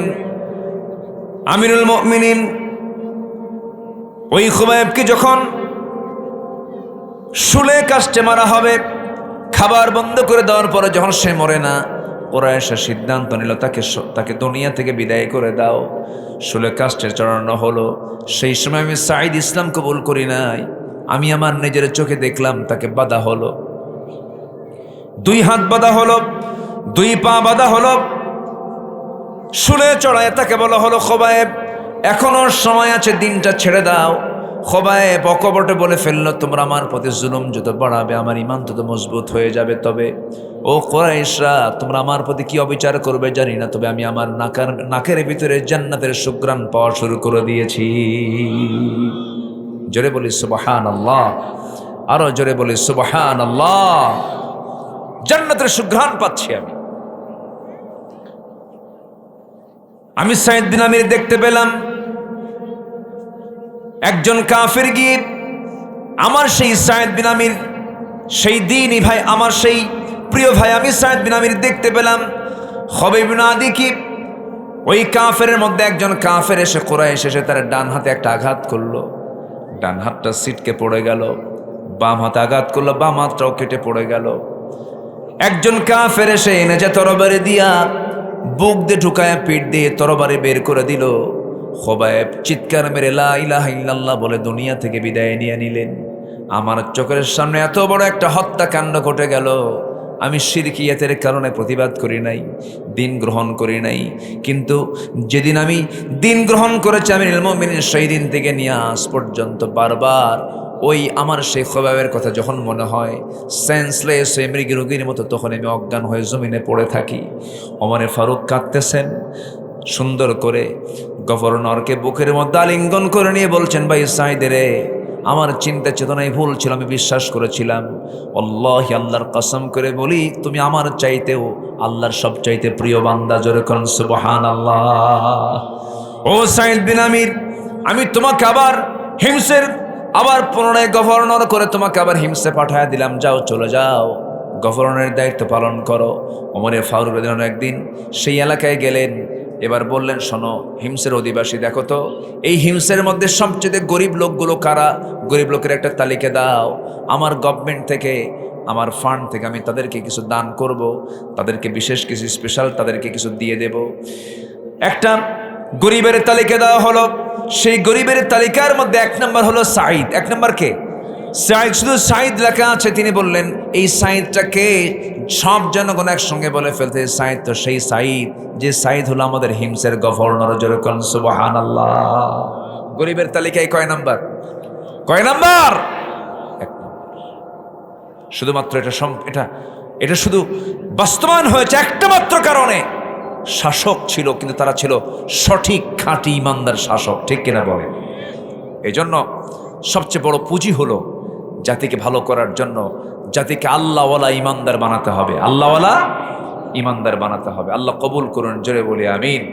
আমিরুল মুমিনিন ওই খুবাইবকে যখন শুলে কাস্টে মারা হবে, খাবার বন্ধ করে দেওয়ার পরে যখন সে মরে না, কুরাইশরা সিদ্ধান্ত নিল তাকে দুনিয়া থেকে বিদায় করে দাও। শুলে কাস্টে চড়ানো হলো। সেই সময় আমি সাঈদ ইসলাম কবুল করি নাই, আমি আমার নিজের চোখে দেখলাম তাকে বাঁধা হলো, 2 হাত বাঁধা হলো, 2 পা বাঁধা হলো, শুলে চড়ায় তাকে বলা হলো, খোবায়েব এখনো সময় আছে, দিনটা ছেড়ে দাও। খোবায়েব অকপটে বলে ফেললো, তোমরা আমার প্রতি জুলুম যত বাড়াবে আমার ঈমান তত মজবুত হয়ে যাবে। তবে ও কুরাইশরা, তোমরা আমার প্রতি কি অবিচার করবে জানি না, তবে আমি আমার নাকের ভিতরে জান্নাতের সুঘ্রাণ পাওয়া শুরু করে দিয়েছি। জোরে বলি সুবহানাল্লাহ, আরো জোরে বলি সুবহানাল্লাহ। জান্নাতের সুঘ্রাণ পাচ্ছি আমি সাঈদ বিন আমির দেখতে পেলাম একজন কাফের গিয়ে আমার সেই সাঈদ বিন আমির, সেই দ্বীনি ভাই, আমার সেই প্রিয় ভাই, আমি সাঈদ বিন আমির দেখতে পেলাম খবাইব বিন আদি কি ওই কাফের মধ্যে একজন কাফের এসে কুরাইশ এসে তার ডান হাতে একটা আঘাত করলো, ডান হাতটা ছিটকে পড়ে গেল, বাম হাতে আঘাত করলো, বাম হাতটাও কেটে পড়ে গেল। একজন কাফের এসে এনে যে তরবারি দিয়া বুক দিয়ে ঢুকায় পিঠ দিয়ে তরবারি বের করে দিল। খোবায়েব চিৎকার মেরে লা ইলাহা ইল্লাল্লাহ বলে দুনিয়া থেকে বিদায় নিয়ে নিলেন। আমার চোখের সামনে এত বড় একটা হত্যাকাণ্ড ঘটে গেল। আমি শিরকিয়াতের কারণে প্রতিবাদ করি নাই, দিন গ্রহণ করি নাই, কিন্তু যেদিন আমি দিন গ্রহণ করেছি আমিরুল মুমিনিন, সেই দিন থেকে নিয়ে আজ পর্যন্ত বারবার ওই আমার সেই খোবায়েবের কথা যখন মনে হয়, সেন্সলেস হয়ে মৃগী রোগীর মতো তখন আমি অজ্ঞান হয়ে জমিনে পড়ে থাকি। ওমরে ফারুক কাঁদতেছেন, সুন্দর করে গভর্নরকে বুকের মধ্যে আলিঙ্গন করে নিয়ে বলছেন, ভাই সাঈদ রে, আমার চিন্তা চেতনায় ভুল ছিল, আমি বিশ্বাস করেছিলাম, আল্লাহি আল্লাহর কসম করে বলি, তুমি আমার চাইতেও আল্লাহর সব চাইতে প্রিয় বান্দা। জোরে করুন সুবহানাল্লাহ। ও সাঈদ বিন আমির, আমি তোমাকে আবার পুনরায় গভর্নর করে তোমাকে আবার হিমসে পাঠায় দিলাম, যাও চলে যাও, গভর্নরের দায়িত্ব পালন করো। ওমরে ফারুক রাদিয়াল্লাহু আনহু একদিন সেই এলাকায় গেলেন, এবার বললেন, শোনো হিমসের অধিবাসী, দেখো তো এই হিমসের মধ্যে সবচেয়ে গরিব লোকগুলো কারা, গরিব লোকের একটা তালিকা দাও, আমার গভর্নমেন্ট থেকে আমার ফান্ড থেকে আমি তাদেরকে কিছু দান করব, তাদেরকে বিশেষ কিছু স্পেশাল তাদেরকে কিছু দিয়ে দেব। একটা গরিবের তালিকা দেওয়া হলো, সেই গরিবের তালিকার মধ্যে 1 নম্বর হলো সাঈদ। 1 নম্বর কে? সাঈদ। শুধু সাঈদ লেখা আছে। তিনি বললেন এই সাঈদটাকে সব জনগণ একসঙ্গে বলে ফেলতে, সাঈদ তো সেই সাঈদ যে সাঈদ হলো আমাদের হিমসের গভর্নর। জোরে বলেন সুবহানাল্লাহ। গরিবের তালিকায় কয় নাম্বার? কয় নাম্বার? 1 নম্বর। শুধুমাত্র এটা শুধু বাস্তবায়ন হয়েছে একটা মাত্র কারণে, শাসক ছিল কিন্তু তারা ছিল সঠিক খাঁটি ইমানদার শাসক, ঠিক কিনা বলে? এই জন্য সবচেয়ে বড় পুঁজি হলো জাতিকে ভালো করার জন্য জাতিকে আল্লাহওয়ালা ইমানদার বানাতে হবে, আল্লাহওয়ালা ইমানদার বানাতে হবে। আল্লাহ কবুল করুন, জোরে বলি আমিন।